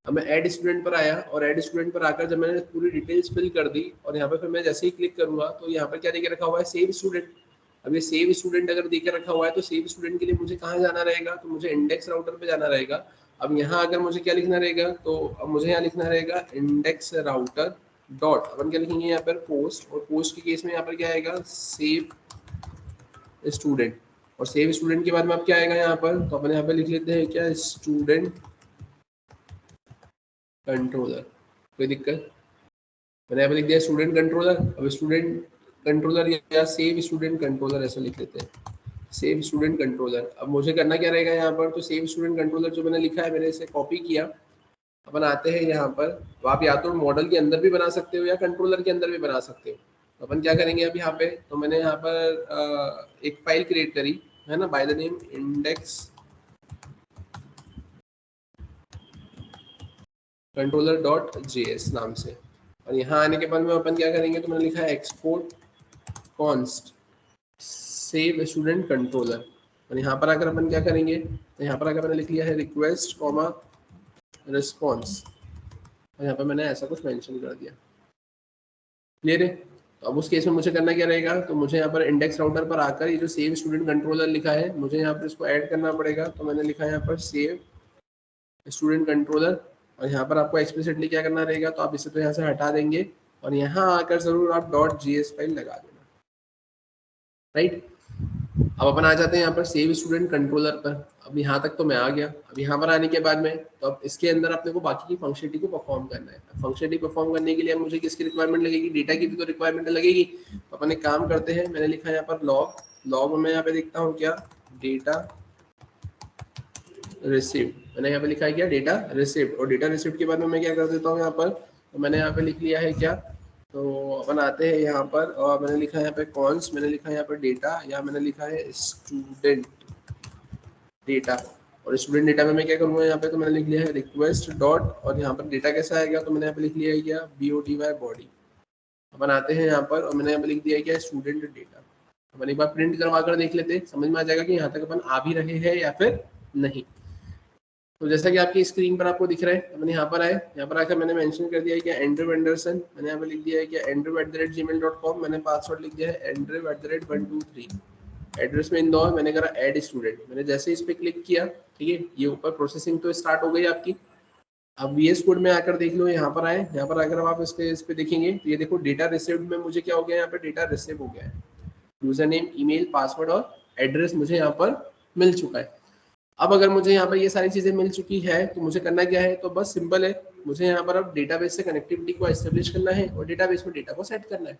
अब मैं ऐड स्टूडेंट पर आया, और ऐड स्टूडेंट पर आकर जब मैंने पूरी डिटेल्स फिल कर दी, और यहाँ पे फिर मैं जैसे ही क्लिक करूंगा तो यहाँ पर क्या देके रखा हुआ है, सेव स्टूडेंट। अब ये सेव स्टूडेंट अगर देके रखा हुआ है तो सेव स्टूडेंट के लिए मुझे कहाँ जाना रहेगा, तो मुझे इंडेक्स राउटर पे जाना रहेगा। अब यहाँ अगर मुझे क्या लिखना रहेगा, तो अब मुझे यहाँ लिखना रहेगा इंडेक्स राउटर डॉट, अपन क्या लिखेंगे यहाँ पर पोस्ट, और पोस्ट के केस में यहाँ पर क्या आएगा, सेव स्टूडेंट, और सेव स्टूडेंट के बाद में अब क्या आएगा यहाँ पर, तो अपन यहाँ पे लिख लेते हैं क्या, स्टूडेंट कंट्रोलर। कोई दिक्कत, मैंने यहाँ पे लिख दिया स्टूडेंट कंट्रोलर। अब स्टूडेंट कंट्रोलर या सेव स्टूडेंट कंट्रोलर ऐसा लिख लेते हैं, सेव स्टूडेंट कंट्रोलर। अब मुझे करना क्या रहेगा यहाँ पर, तो सेव स्टूडेंट कंट्रोलर जो मैंने लिखा है मैंने इसे कॉपी किया। अपन आते हैं यहाँ पर, तो आप या तो मॉडल के अंदर भी बना सकते हो या कंट्रोलर के अंदर भी बना सकते हो। तो अपन क्या करेंगे अब यहाँ पे, तो मैंने यहाँ पर एक फाइल क्रिएट करी, है ना, by the name index controller dot JS नाम से। और यहाँ आने के बाद में अपन क्या करेंगे, तो मैंने लिखा है export const save student controller, और यहाँ पर आकर अपन क्या करेंगे, तो यहाँ पर आकर मैंने लिख लिया है रिक्वेस्ट कॉमा रिस्पॉन्स, और यहाँ पर मैंने ऐसा कुछ मेंशन कर दिया। क्लियर है। तो अब उस केस में मुझे करना क्या रहेगा, तो मुझे यहाँ पर इंडेक्स राउटर पर आकर ये जो सेव स्टूडेंट कंट्रोलर लिखा है मुझे यहाँ पर इसको ऐड करना पड़ेगा। तो मैंने लिखा है यहाँ पर सेव स्टूडेंट कंट्रोलर, और यहाँ पर आपको एक्सप्लिसिटली क्या करना रहेगा, तो आप इसे तो यहाँ से हटा देंगे, और यहाँ आकर जरूर आप .js फाइल लगा देना, राइट। अब अपन आ जाते हैं यहाँ पर सेव स्टूडेंट कंट्रोलर पर। अब यहाँ तक तो मैं आ गया। अब यहाँ पर आने के बाद में तो अब इसके अंदर अपने को बाकी की फंक्शनलिटी को परफॉर्म करना है। फंक्शनलिटी परफॉर्म करने के लिए मुझे किसकी रिक्वायरमेंट लगेगी, डेटा की भी तो रिक्वायरमेंट लगेगी। तो अपन एक काम करते हैं, मैंने लिखा है यहाँ पर लॉग, लॉग में यहाँ पे देखता हूँ क्या, डेटा रिसीव्ड, मैंने यहाँ पे लिखा है क्या, डेटा रिसीव्ड। और डेटा रिसीव्ड के बाद में मैं क्या कर देता हूँ यहाँ पर, तो मैंने यहाँ पे लिख लिया है क्या, तो अपन आते हैं यहाँ पर, और मैंने लिखा है यहाँ पे कॉन्स, मैंने लिखा है यहाँ पर डेटा, या मैंने लिखा है स्टूडेंट डेटा। और स्टूडेंट डेटा में मैं क्या करूँगा यहाँ पे, तो मैंने लिख लिया है रिक्वेस्ट डॉट, और यहाँ पर डेटा कैसा आएगा, तो मैंने यहाँ पे लिख लिया है क्या, BODY बॉडी। अपन आते हैं यहाँ पर, और मैंने यहाँ पे लिख दिया है क्या, स्टूडेंट डेटा। अपन एक बार प्रिंट करवा कर देख लेते हैं, समझ में आ जाएगा कि यहाँ तक अपन आ भी रहे हैं या फिर नहीं। तो जैसा कि आपकी स्क्रीन पर आपको दिख रहा है, मैंने यहाँ पर आए, यहाँ पर आकर मैंने मेंशन कर दिया है कि एंड्रयू एंडरसन, मैंने यहाँ पर लिख दिया है कि andrew@gmail.com, मैंने पासवर्ड लिख दिया है andrew@123, एड्रेस में इंदौर, मैंने करा ऐड स्टूडेंट, मैंने जैसे इस पे क्लिक किया, ठीक है, ये ऊपर प्रोसेसिंग तो स्टार्ट हो गई आपकी। अब VS कोड में आकर देख लो, यहाँ पर आए, यहाँ पर आकर आप इस पे देखेंगे तो ये देखो डेटा रिसीव्ड में मुझे क्या हो गया, यहाँ पे डेटा रिसीव हो गया है, यूजर नेम, ईमेल, पासवर्ड और एड्रेस मुझे यहाँ पर मिल चुका है। अब अगर मुझे यहाँ पर ये सारी चीजें मिल चुकी है तो मुझे करना क्या है, तो बस सिंपल है, मुझे यहाँ पर अब डेटाबेस से कनेक्टिविटी को एस्टेब्लिश करना है और डेटाबेस में डेटा को सेट करना है।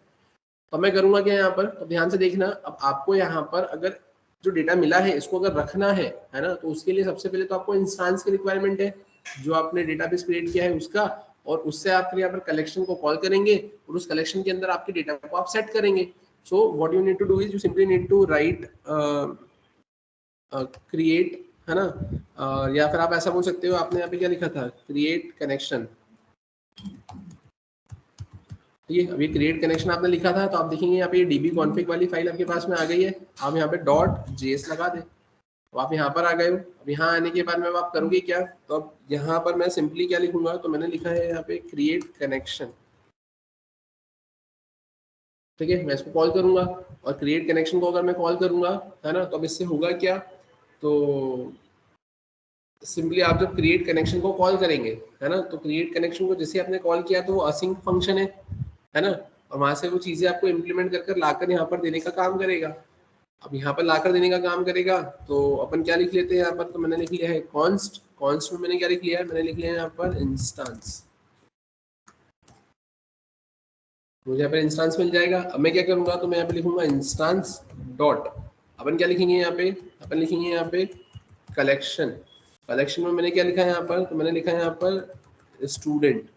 तो मैं करूंगा क्या यहाँ पर, तो ध्यान से देखना, अब आपको यहाँ पर अगर जो डेटा मिला है इसको अगर रखना है ना, तो उसके लिए सबसे पहले तो आपको इंस्टेंस की रिक्वायरमेंट है, जो आपने डेटाबेस क्रिएट किया है उसका, और उससे आप फिर यहाँ पर कलेक्शन को कॉल करेंगे और उस कलेक्शन के अंदर आपके डेटा को आप सेट करेंगे। So what you need to do is you simply need to write create, है ना, या फिर आप ऐसा बोल सकते हो, आपने यहाँ पे क्या लिखा था, क्रिएट कनेक्शन, ठीक है, अभी क्रिएट कनेक्शन आपने लिखा था, तो आप देखेंगे यहाँ पे ये डीबी कॉन्फिग वाली फाइल आपके पास में आ गई है, आप यहाँ पे .js लगा दें, तो आप यहाँ पर आ गए हो। अब यहाँ आने के बाद में आप करोगे क्या, तो अब यहाँ पर मैं सिंपली क्या लिखूंगा, तो मैंने लिखा है यहाँ पे क्रिएट कनेक्शन, ठीक है, मैं इसको कॉल करूंगा, और क्रिएट कनेक्शन को अगर मैं कॉल करूंगा, है ना, तो अब इससे होगा क्या, तो सिंपली आप जब क्रिएट कनेक्शन को कॉल करेंगे, है ना, तो क्रिएट कनेक्शन को जैसे आपने कॉल किया तो वो असिंक फंक्शन है ना, और वहां से वो चीजें आपको इम्प्लीमेंट कर लाकर यहाँ पर देने का काम करेगा। अब यहाँ पर लाकर देने का काम करेगा, तो अपन क्या लिख लेते हैं यहाँ पर, तो मैंने लिख लिया है कॉन्स्ट, कॉन्स्ट में मैंने क्या लिख लिया है, मैंने लिख लिया है यहाँ पर इंस्टांस, मुझे यहाँ पर इंस्टांस मिल जाएगा। अब मैं क्या करूंगा, तो मैं यहाँ पे लिखूंगा इंस्टांस डॉट, अपन क्या लिखेंगे यहाँ पे, अपन लिखेंगे यहाँ पे कलेक्शन, कलेक्शन में मैंने क्या लिखा है यहाँ पर, तो मैंने लिखा है यहाँ पर स्टूडेंट,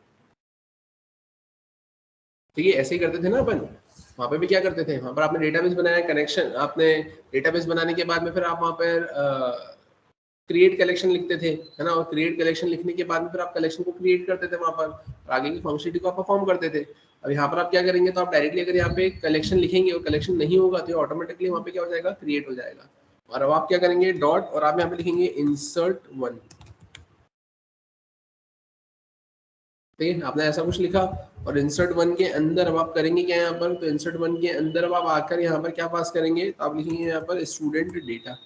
ठीक है, ऐसे ही करते थे ना अपन, वहाँ पे भी क्या करते थे, वहाँ पर आपने डेटाबेस बनाया, कनेक्शन, आपने डेटाबेस बनाने के बाद में फिर आप वहाँ पर क्रिएट कलेक्शन लिखते थे, है ना, और क्रिएट कलेक्शन लिखने के बाद में फिर आप कलेक्शन को क्रिएट करते थे वहाँ पर, आगे की फंक्शनलिटी को आप परफॉर्म करते थे। अब यहाँ पर आप क्या करेंगे, तो आप डायरेक्टली अगर यहाँ पे कलेक्शन लिखेंगे और कलेक्शन नहीं होगा तो ऑटोमेटिकली वहाँ पे क्या हो जाएगा, क्रिएट हो जाएगा। और अब आप क्या करेंगे, डॉट, और आप यहाँ पे लिखेंगे इंसर्ट वन, ठीक है, आपने ऐसा कुछ लिखा, और इंसर्ट वन के अंदर अब आप करेंगे क्या यहाँ पर, तो इंसर्ट वन के अंदर अब आप आकर यहाँ पर क्या पास करेंगे, तो आप लिखेंगे यहाँ पर स्टूडेंट डेटा,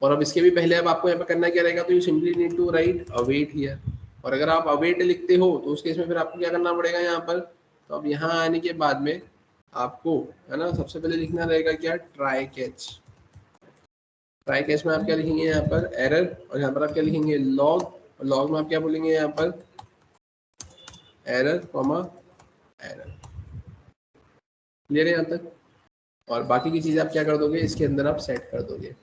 और अब इसके भी पहले अब आपको यहाँ पर करना क्या रहेगा, तो you simply need to write await here, और अगर आप अवेट लिखते हो तो उस केस में फिर आपको क्या करना पड़ेगा यहाँ पर, तो अब यहाँ आने के बाद में आपको, है ना, सबसे पहले लिखना रहेगा क्या, ट्राई कैच, ट्राई कैच में आप क्या लिखेंगे यहाँ पर एरर, और यहाँ पर आप क्या लिखेंगे लॉग, और लॉग में आप क्या बोलेंगे यहाँ पर एरर कॉमा एरर, क्लियर है यहाँ तक, और बाकी की चीज आप क्या कर दोगे, इसके अंदर आप सेट कर दोगे।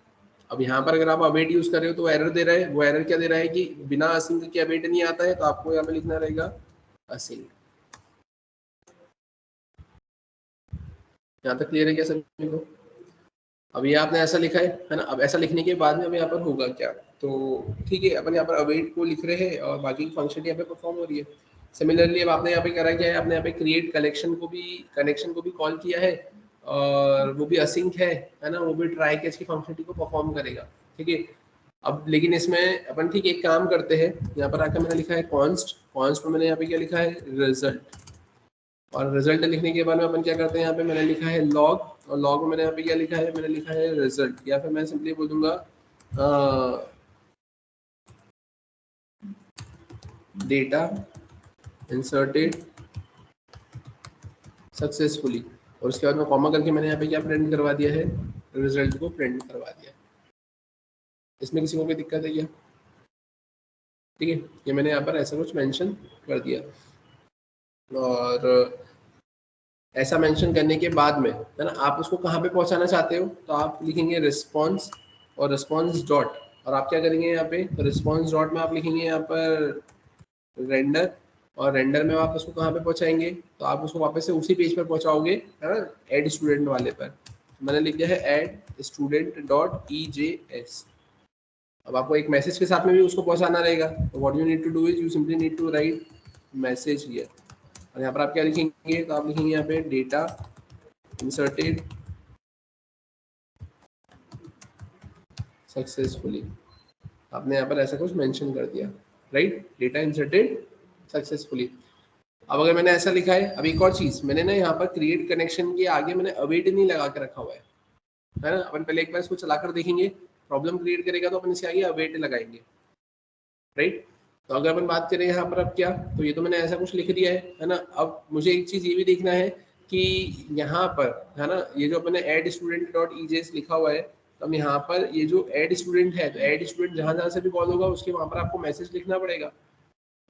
अब यहाँ पर अगर आप अवेट यूज कर रहे हो तो एरर दे रहा है, वो एरर क्या दे रहा है कि बिना असिंक के अवेट नहीं आता है, तो आपको यहाँ पे लिखना रहेगा असिंक। यहाँ तक क्लियर है क्या सभी को? अब ये आपने ऐसा लिखा है ना, अब ऐसा लिखने के बाद में अब यहाँ पर होगा क्या, तो ठीक है, अपन यहाँ पर अवेट को लिख रहे हैं और बाकी की फंक्शन यहाँ पे परफॉर्म हो रही है। सिमिलरली अब आपने यहाँ पे करा क्या है, आपने यहाँ पे क्रिएट कलेक्शन को भी, कनेक्शन को भी कॉल किया है, और वो भी असिंक है ना, वो भी ट्राई कैच की फंक्शनलिटी को परफॉर्म करेगा, ठीक है। अब लेकिन इसमें अपन ठीक एक काम करते हैं, यहाँ पर आकर मैंने लिखा है कॉन्स्ट, कॉन्स्ट में मैंने यहाँ पे क्या लिखा है रिजल्ट, और रिजल्ट लिखने के बाद में अपन क्या करते हैं, यहाँ पे मैंने लिखा है लॉग, और लॉग में मैंने यहाँ पे क्या लिखा है, मैंने लिखा है रिजल्ट, या फिर मैं सिंपली बोल दूंगा डेटा इंसर्टेड सक्सेसफुली, और उसके बाद में कॉमा करके मैंने यहाँ पे क्या प्रिंट करवा दिया है, रिजल्ट को प्रिंट करवा दिया। इसमें किसी को कोई दिक्कत है क्या? ठीक है, ये मैंने यहाँ पर ऐसा कुछ मेंशन कर दिया, और ऐसा मेंशन करने के बाद में, है ना, आप उसको कहाँ पे पहुँचाना चाहते हो, तो आप लिखेंगे रिस्पॉन्स, और रिस्पॉन्स डॉट, और आप क्या करेंगे यहाँ पे, तो रिस्पॉन्स डॉट में आप लिखेंगे यहाँ पर रेंडर, और रेंडर में आप उसको कहाँ पे पहुँचाएंगे, तो आप उसको वापस से उसी पेज पर पहुँचाओगे, है ना, एड स्टूडेंट वाले पर। मैंने लिख दिया है एड स्टूडेंट डॉट EJS। अब आपको एक मैसेज के साथ में भी उसको पहुँचाना रहेगा, तो what you need to do is you simply need to write message here, और यहाँ पर आप क्या लिखेंगे, तो आप लिखेंगे यहाँ पे डेटा इंसर्टेड सक्सेसफुली, आपने यहाँ पर ऐसा कुछ मेंशन कर दिया, राइट, डेटा इंसर्टेड सक्सेसफुली। अब अगर मैंने ऐसा लिखा है, अब एक और चीज मैंने ना यहाँ पर क्रिएट कनेक्शन के आगे मैंने अवेट नहीं लगा के रखा हुआ है ना। अपन पहले एक बार इसको चलाकर देखेंगे, प्रॉब्लम क्रिएट करेगा तो अपन इसके आगे अवेट लगाएंगे, राइट। तो अगर अपन बात करें यहाँ पर अब क्या, तो ये तो मैंने ऐसा कुछ लिख दिया है ना। अब मुझे एक चीज ये भी देखना है कि यहाँ पर है ना, ये जो अपने एड स्टूडेंट डॉट ईजेएस लिखा हुआ है, तो हम यहाँ पर ये जो एड स्टूडेंट है, तो एड स्टूडेंट जहां जहां से भी कॉल होगा उसके वहां पर आपको मैसेज लिखना पड़ेगा।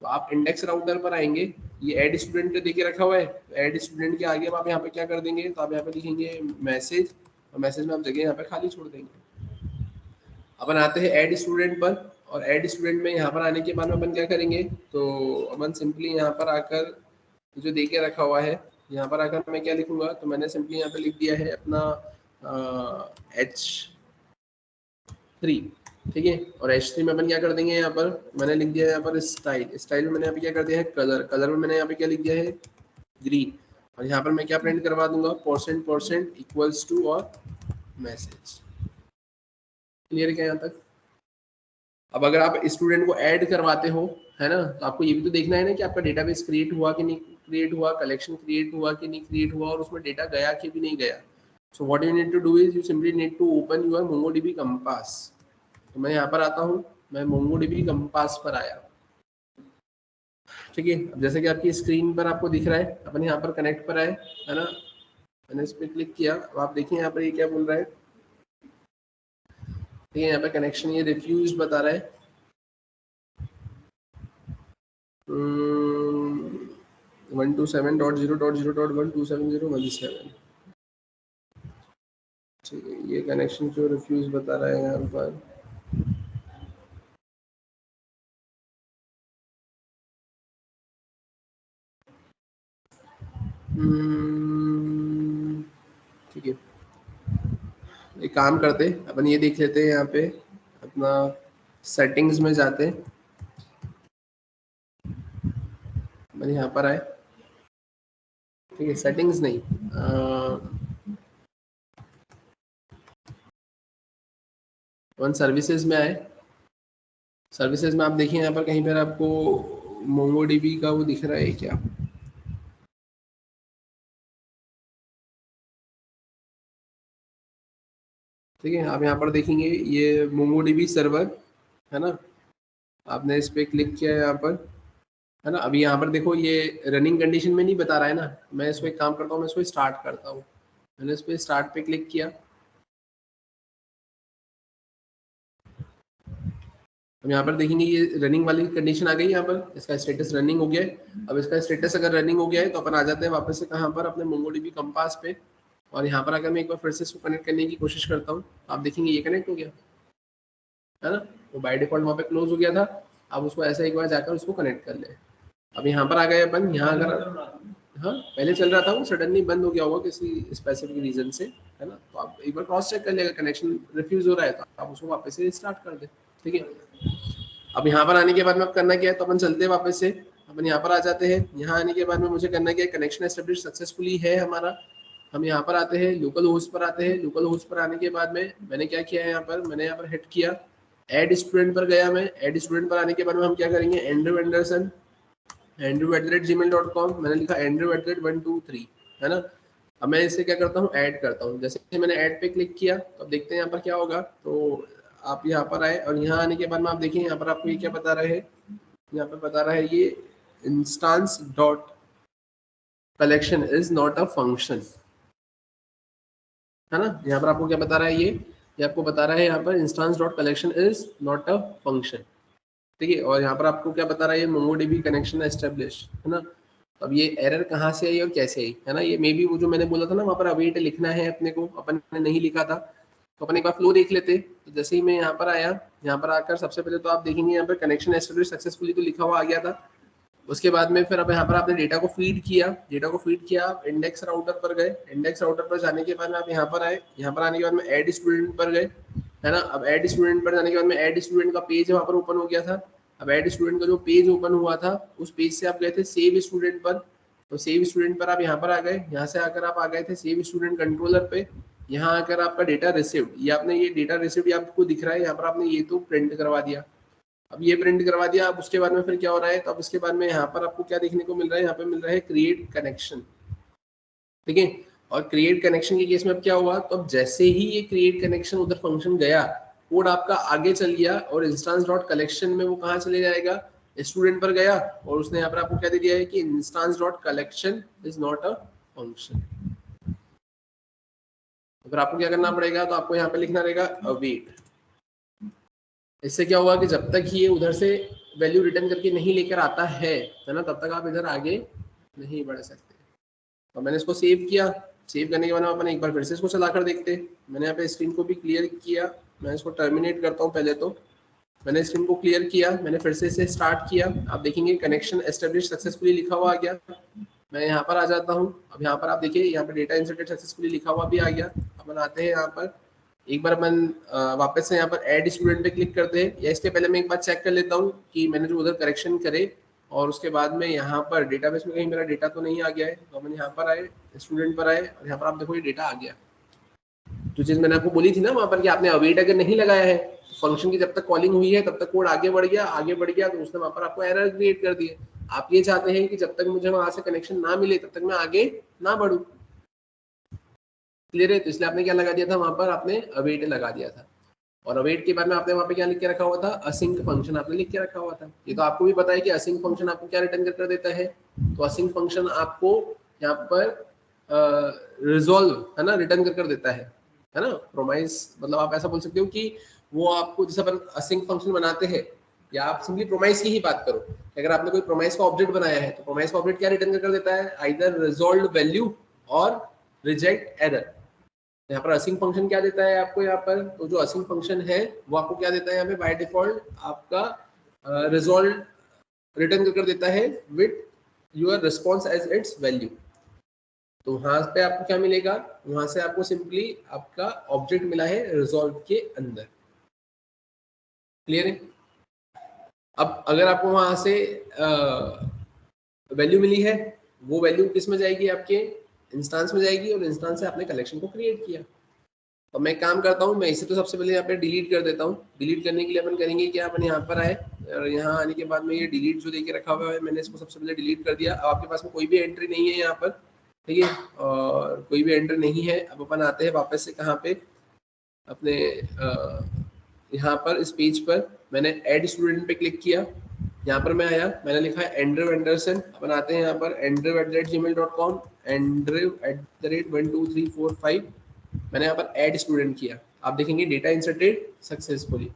तो आप इंडेक्स राउटर पर आएंगे, ये एड स्टूडेंट देके रखा हुआ है, तो एड स्टूडेंट के आगे अब आप यहाँ पे क्या कर देंगे, तो आप यहाँ पे लिखेंगे मैसेज, और मैसेज में आप जगह यहाँ पे खाली छोड़ देंगे। अपन आते हैं ऐड स्टूडेंट पर, और ऐड स्टूडेंट में यहाँ पर आने के बाद में अपन क्या करेंगे, तो अपन सिंपली यहाँ पर आकर जो दे के रखा हुआ है, यहाँ पर आकर मैं क्या लिखूंगा, तो मैंने सिंपली यहाँ पे लिख दिया है अपना H3, ठीक है। और H3 में अपन क्या कर देंगे, यहाँ पर मैंने लिख दिया है यहाँ पर स्टाइल, स्टाइल में मैंने यहाँ पे क्या कर दिया है कलर, कलर में मैंने यहाँ पे क्या लिख दिया है ग्रीन, और यहाँ पर मैं क्या प्रिंट करवा दूंगा %% इक्वल्स टू और मैसेज। क्लियर क्या यहाँ तक। अब अगर आप स्टूडेंट को ऐड करवाते हो है ना, तो आपको ये भी तो देखना है ना कि आपका डेटाबेस क्रिएट हुआ कि नहीं क्रिएट हुआ, कलेक्शन क्रिएट हुआ कि नहीं क्रिएट हुआ, और उसमें डेटा गया कि भी नहीं गया। So what you need to do is you simply need to open your MongoDB Compass. तो मैं यहाँ पर आता हूँ, मैं मोंगोडीबी कंपास पर आया, ठीक है। अब जैसे कि आपकी स्क्रीन पर आपको दिख रहा है, अपन यहाँ पर कनेक्ट पर आए है ना, मैंने इस पर क्लिक किया। अब आप देखिए यहाँ पर ये क्या बोल रहा है, ठीक है, यहाँ पे कनेक्शन ये रिफ्यूज बता रहा है। 127.0.0.127.017, ठीक है। ये कनेक्शन जो रिफ्यूज बता रहा है यहाँ पर, ठीक है। एक काम करते, अपन ये देख लेते हैं यहाँ पे अपना सेटिंग्स में जाते, मैंने यहाँ पर आए, ठीक है। सेटिंग्स नहीं, वन सर्विसेज में आए। सर्विसेज में आप देखिए यहाँ पर कहीं पर आपको मोंगोडीबी का वो दिख रहा है क्या, ठीक है। आप यहाँ पर देखेंगे ये मोंगोडीबी सर्वर है ना, आपने इस पे क्लिक किया है यहाँ पर है ना। अभी यहाँ पर देखो ये रनिंग कंडीशन में नहीं बता रहा है ना, मैं इसको एक काम करता हूँ, मैं इसको स्टार्ट करता हूँ। मैंने इस पे स्टार्ट पे क्लिक किया, अब यहाँ पर देखेंगे ये रनिंग वाली कंडीशन आ गई, यहाँ पर इसका स्टेटस रनिंग हो गया है। अब इसका स्टेटस अगर रनिंग हो गया है तो अपन आ जाते हैं वापस से कहाँ पर, अपने मोंगोडीबी कंपास पे, और यहाँ पर अगर मैं एक बार फिर से इसको कनेक्ट करने की कोशिश करता हूँ, आप देखेंगे ये कनेक्ट हो गया है ना। वो बाय डिफॉल्ट वहाँ पे क्लोज हो गया था, अब उसको ऐसा एक बार जाकर उसको कनेक्ट कर ले। अब यहाँ पर आ गए अपन, यहाँ अगर हाँ पहले चल रहा था, वो सडनली बंद हो गया होगा किसी स्पेसिफिक रीजन से है ना। तो आप एक बार क्रॉस चेक कर लेगा, कनेक्शन रिफ्यूज हो रहा है तो आप उसको वापस से स्टार्ट कर दे, ठीक है। अब यहाँ पर आने के बाद में अब करना क्या है, तो अपन चलते हैं वापस से, अपन यहाँ पर आ जाते हैं। यहाँ आने के बाद में मुझे करना क्या है, कनेक्शन एस्टेब्लिश सक्सेसफुली है हमारा। हम यहाँ पर आते हैं, लोकल होस्ट पर आते हैं। लोकल होस्ट पर आने के बाद में मैंने क्या किया है, यहाँ पर मैंने यहाँ पर हिट किया एड स्टूडेंट पर गया मैं। एड स्टूडेंट पर आने के बाद में हम क्या करेंगे, एंड्रू एंडरसन andrew@gmail.com, मैंने लिखा andrew@123 है ना। अब मैं इसे क्या करता हूँ, ऐड करता हूँ। जैसे कि मैंने ऐड पे क्लिक किया तो अब देखते हैं यहाँ पर क्या होगा। तो आप यहाँ पर आए, और यहाँ आने के बाद में आप देखिए यहाँ पर आपको ये क्या बता रहा है, यहाँ पे बता रहा है ये instance dot collection is not a function, है ना। यहाँ पर आपको क्या बता रहा है, ये आपको बता रहा है यहाँ पर instance dot collection is not a function, ठीक है। और यहाँ पर आपको क्या बता रहा है, ये मोंगोडीबी कनेक्शन एस्टेब्लिश है ना। अब ये एरर कहाँ से आई और कैसे आई है ना, ये मे बी वो जो मैंने बोला था ना वहाँ पर अवेट लिखना है अपने को, अपन ने नहीं लिखा था। तो अपन एक बार फ्लो देख लेते। तो जैसे ही मैं यहाँ पर आया, यहाँ पर आकर सबसे पहले तो आप देखेंगे यहाँ पर कनेक्शन एस्टेब्लिश सक्सेसफुली तो लिखा हुआ आ गया था। उसके बाद में फिर अब यहाँ पर आपने डेटा को फीड किया, डेटा को फीड किया, आप इंडेक्स राउटर पर गए। इंडेक्स राउटर पर जाने के बाद में आप यहाँ पर आए, यहाँ पर आने के बाद में ऐड स्टूडेंट पर गए है ना। अब ऐड स्टूडेंट पर जाने के बाद में ऐड स्टूडेंट का पेज वहाँ पर ओपन हो गया था। अब ऐड स्टूडेंट का जो पेज ओपन हुआ था, उस पेज से आप गए थे सेव स्टूडेंट पर। तो सेव स्टूडेंट पर आप यहाँ पर आ गए, यहाँ से आकर आप आ गए थे सेव स्टूडेंट कंट्रोलर पे। यहाँ आकर आपका डेटा रिसीव्ड, ये आपने ये डेटा रिसीव्ड आपको दिख रहा है, यहाँ पर आपने ये तो प्रिंट करवा दिया। अब ये प्रिंट करवा दिया, अब उसके बाद में फिर क्या हो रहा है, तो अब उसके बाद में यहाँ पर आपको क्या देखने को मिल रहा है, यहाँ पे मिल रहा है क्रिएट कनेक्शन, ठीक है। और क्रिएट कनेक्शन के केस में अब क्या हुआ, तो अब जैसे ही ये क्रिएट कनेक्शन उधर फंक्शन गया, कोड आपका आगे चल गया और इंस्टांस डॉट कलेक्शन में वो कहाँ चले जाएगा, स्टूडेंट पर गया, और उसने यहाँ पर आपको क्या दे दिया है कि instance dot collection is not a function. अगर आपको क्या करना पड़ेगा, तो आपको यहाँ पे लिखना रहेगा अवेट। इससे क्या हुआ कि जब तक ये उधर से वैल्यू रिटर्न करके नहीं लेकर आता है ना, तब तक आप इधर आगे नहीं बढ़ सकते। तो मैंने इसको सेव किया, सेव करने के बाद अपन एक बार फिर से इसको चलाकर देखते हैं। मैंने यहाँ पे स्क्रीन को भी क्लियर किया, मैं इसको टर्मिनेट करता हूँ। पहले तो मैंने स्क्रीन को क्लियर किया, मैंने फिर से इसे स्टार्ट किया, आप देखेंगे कनेक्शन एस्टेब्लिश सक्सेसफुली लिखा हुआ आ गया। मैं यहाँ पर आ जाता हूँ, अब यहाँ पर आप देखिए यहाँ पर डेटा इंसर्टेड सक्सेसफुली लिखा हुआ भी आ गया। अपन आते हैं यहाँ पर, एक बार अपन वापस से यहाँ पर ऐड स्टूडेंट पे क्लिक करते हैं, या इसके पहले मैं एक बार चेक कर लेता हूँ कि मैंने जो उधर करेक्शन करे और उसके बाद में यहाँ पर डेटाबेस में कहीं मेरा डेटा तो नहीं आ गया है। तो अपन यहाँ पर आए, स्टूडेंट पर आए, और यहाँ पर आप देखो ये डेटा आ गया। जो चीज मैंने आपको बोली थी ना वहाँ पर कि आपने अवेट अगर नहीं लगाया है, फंक्शन की जब तक कॉलिंग हुई है तब तक कोड आगे बढ़ गया, तो उसने वहाँ पर आपको एरर क्रिएट कर दी है। आप ये चाहते हैं कि जब तक मुझे वहां से कनेक्शन ना मिले तब तक मैं आगे ना बढ़ूं, क्लियर है। तो इसलिए आपने क्या लगा दिया था वहां पर, आपने अवेट लगा दिया था। और अवेट के बाद में आपने वहाँ पे क्या लिख के रखा हुआ था, असिंक फंक्शन आपने लिख के रखा हुआ था। ये तो आपको भी पता है कि असिंक फंक्शन आपको क्या रिटर्न कर देता है। तो असिंक फंक्शन आपको यहाँ पर रिजॉल्व है ना रिटर्न कर देता है ना। प्रोमाइस मतलब आप ऐसा बोल सकते हो कि वो आपको, जैसे अपन असिंक फंक्शन बनाते हैं, या आप सिंपली प्रोमाइस की ही बात करो कि अगर आपने कोई प्रोमाइस का ऑब्जेक्ट बनाया है तो प्रोमाइस का ऑब्जेक्ट क्या रिटर्न कर देता है, आइदर रिजॉल्व वैल्यू और रिजेक्ट एरर। यहाँ पर असिंक फंक्शन क्या देता है आपको, यहाँ पर तो जो असिंक फंक्शन है वो आपको क्या देता है, यहाँ पे बाय डिफॉल्ट आपका रिजल्ट रिटर्न कर देता है with your response as its value. तो वहां पे आपको क्या मिलेगा, वहां से आपको सिंपली आपका ऑब्जेक्ट मिला है रिजॉल्व के अंदर, क्लियर है। अब अगर आपको वहां से वैल्यू मिली है, वो वैल्यू किस में जाएगी, आपके इंस्टांस में जाएगी, और इंस्टांस से आपने कलेक्शन को क्रिएट किया। अब मैं काम करता हूँ, मैं इसे तो सबसे पहले यहाँ पे डिलीट कर देता हूँ। डिलीट करने के लिए अपन करेंगे क्या, अपन यहाँ पर आए और यहाँ आने के बाद में ये डिलीट जो देके रखा हुआ है मैंने इसको सबसे पहले डिलीट कर दिया। अब आपके पास में कोई भी एंट्री नहीं है यहाँ पर, ठीक है, और कोई भी एंट्री नहीं है। अब अपन आते हैं वापस से कहाँ पे, अपने यहाँ पर इस पेज पर मैंने ऐड स्टूडेंट पे क्लिक किया, यहाँ पर मैं आया, मैंने लिखा है एंड्रयू एंडरसन। अपन आते हैं यहाँ पर andrew@gmail.com, andrew@12345, मैंने यहाँ पर ऐड स्टूडेंट किया। आप देखेंगे डेटा इंसर्टेड सक्सेसफुली।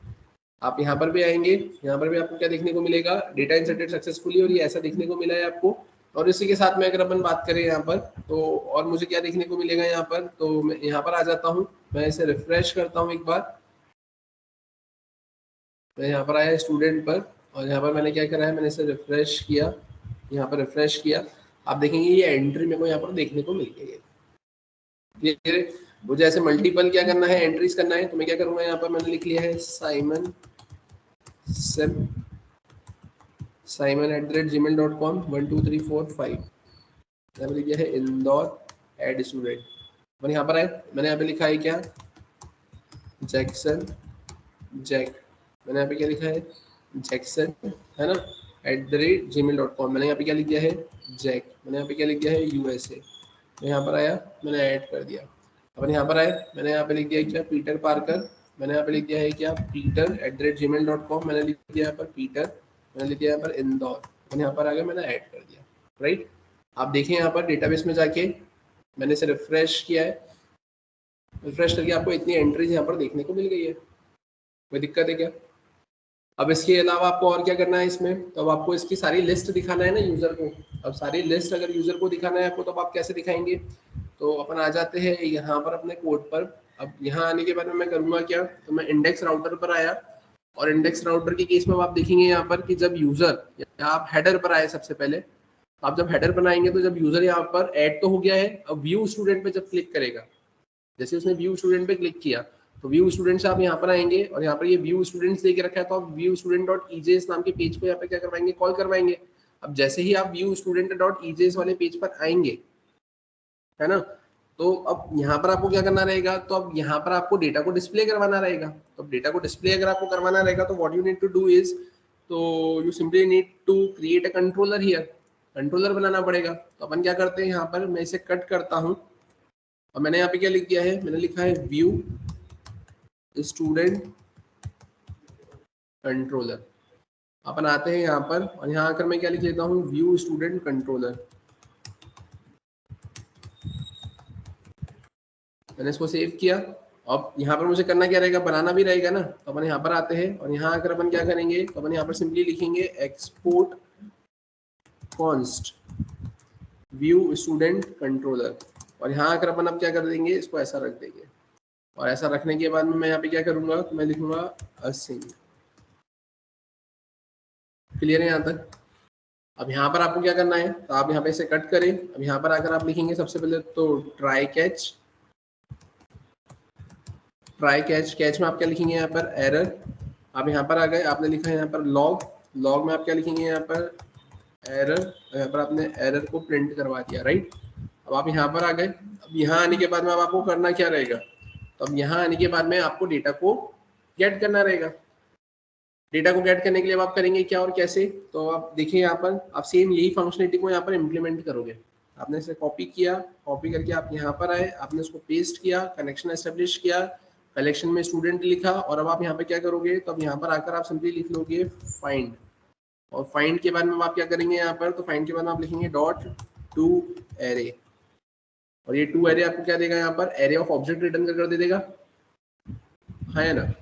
आप यहाँ पर भी आएंगे, यहाँ पर भी आपको क्या देखने को मिलेगा, डेटा इंसर्टेड सक्सेसफुली, और ये ऐसा देखने को मिला है आपको। और इसी के साथ में अगर अपन बात करें यहाँ पर, तो और मुझे क्या देखने को मिलेगा यहाँ पर, तो मैं यहाँ पर आ जाता हूँ, मैं इसे रिफ्रेश करता हूँ एक बार। मैं यहाँ पर आया स्टूडेंट पर, और यहाँ पर मैंने क्या करा है, मैंने इसे रिफ्रेश किया, यहाँ पर रिफ्रेश किया। आप देखेंगे ये एंट्री मेरे को यहाँ पर देखने को मिल गई है। मुझे ऐसे मल्टीपल क्या करना है, एंट्रीज करना है, तो मैं क्या करूंगा, यहाँ पर मैंने लिख लिया है साइमन @gmail.com 12345, मैंने लिख दिया है इंदौर एड स्टूडेंट। मैंने यहाँ पर आए, मैंने यहाँ पे लिखा है क्या, जैक्सन जैक, मैंने यहाँ पे क्या लिखा है, जैक्सन, है ना, @gmail.com। मैंने यहाँ पे क्या लिख दिया है, जैक, मैंने यहाँ पे क्या लिख दिया है, USA। मैं यहाँ पर आया, मैंने ऐड कर दिया। अपन यहाँ पर आए, मैंने यहाँ पे लिख दिया क्या, पीटर पार्कर, मैंने यहाँ पे लिख दिया है क्या, पीटर @gmail.com, मैंने लिख दिया यहाँ पर पीटर, मैंने लिख दिया यहाँ पर इंदौर। मैंने यहाँ पर आ गया, मैंने ऐड कर दिया, राइट। आप देखें यहाँ पर डेटाबेस में जाके मैंने इसे रिफ्रेश किया है, रिफ्रेश करके आपको इतनी एंट्रीज यहाँ पर देखने को मिल गई है। कोई दिक्कत है क्या? अब इसके अलावा आपको और क्या करना है इसमें, तो अब आपको इसकी सारी लिस्ट दिखाना है ना यूजर को। अब सारी लिस्ट अगर यूजर को दिखाना है आपको, तो आप कैसे दिखाएंगे, तो अपन आ जाते हैं यहाँ पर अपने कोड पर। अब यहाँ आने के बाद में मैं करूँगा क्या, तो मैं इंडेक्स राउटर पर आया, और इंडेक्स राउटर के केस में आप देखेंगे यहाँ पर कि जब यूजर, आप हेडर पर आए सबसे पहले, आप जब हेडर बनाएंगे तो जब यूजर यहाँ पर ऐड तो हो गया है, अब व्यू स्टूडेंट पे जब क्लिक करेगा, जैसे उसने व्यू स्टूडेंट पे क्लिक किया, तो व्यू स्टूडेंट से आप यहाँ पर आएंगे, और यहाँ पर ये व्यू स्टूडेंट्स लेके रखा है, तो आप व्यू स्टूडेंट डॉट ईजेएस नाम के पेज पे यहाँ पे क्या करवाएंगे, कॉल करवाएंगे। अब जैसे ही आप व्यू स्टूडेंट डॉट ईजेएस वाले पेज पर आएंगे, है ना, तो अब यहाँ पर आपको क्या करना रहेगा, तो अब यहाँ पर आपको डेटा को डिस्प्ले करवाना रहेगा। तो डेटा को डिस्प्ले अगर आपको करवाना रहेगा तो what you need to do is, तो you simply need to create a controller here, controller बनाना पड़ेगा। तो अपन क्या करते हैं, यहाँ पर मैं इसे कट करता हूँ और मैंने यहाँ पे क्या लिख दिया है, मैंने लिखा है व्यू स्टूडेंट कंट्रोलर। अपन आते हैं यहाँ पर और यहाँ आकर मैं क्या लिख लेता हूँ, व्यू स्टूडेंट कंट्रोलर। मैंने इसको सेव किया। अब यहाँ पर मुझे करना क्या रहेगा, बनाना भी रहेगा ना। तो अपन यहाँ पर आते हैं और यहाँ आकर अपन क्या करेंगे, तो अपन यहाँ पर सिंपली लिखेंगे export const view student controller. और यहाँ आकर अपन अब क्या कर देंगे, इसको ऐसा रख देंगे। और ऐसा रखने के बाद में मैं यहाँ पे क्या करूंगा, तो मैं लिखूंगा असिंक। क्लियर है यहाँ तक। अब यहाँ पर आपको क्या करना है, तो आप यहाँ पे इसे कट करें। अब यहाँ पर आकर आप लिखेंगे सबसे पहले तो try catch, try catch, catch में आप क्या लिखेंगे यहाँ पर एरर। आप यहाँ पर आ गए, आपने लिखा है यहाँ पर लॉग, लॉग में आप क्या लिखेंगे यहाँ पर एरर, यहाँ पर आपने एरर को प्रिंट करवा दिया, राइट। अब आप यहाँ पर आ गए। अब यहाँ आने के बाद में अब आपको करना क्या रहेगा, तो अब यहाँ आने के बाद में आपको डेटा को गेट करना रहेगा। डेटा को गेट करने के लिए अब आप करेंगे क्या और कैसे, तो आप देखिए यहाँ पर आप सेम यही फंक्शनलिटी को यहाँ पर इम्प्लीमेंट करोगे। आपने इसे कॉपी किया, कॉपी करके आप यहाँ पर आए, आपने उसको पेस्ट किया, कनेक्शन एस्टेब्लिश किया, कलेक्शन में स्टूडेंट लिखा। और अब आप यहाँ पे क्या करोगे, तो अब यहाँ पर आकर आप सिंपली लिख लोगे फाइंड। और फाइंड के बाद में आप क्या करेंगे यहाँ पर, तो फाइंड के बाद में आप लिखेंगे डॉट टू एरे। और ये टू एरे आपको क्या देगा, यहाँ पर एरे ऑफ ऑब्जेक्ट रिटर्न कर दे देगा, है ना।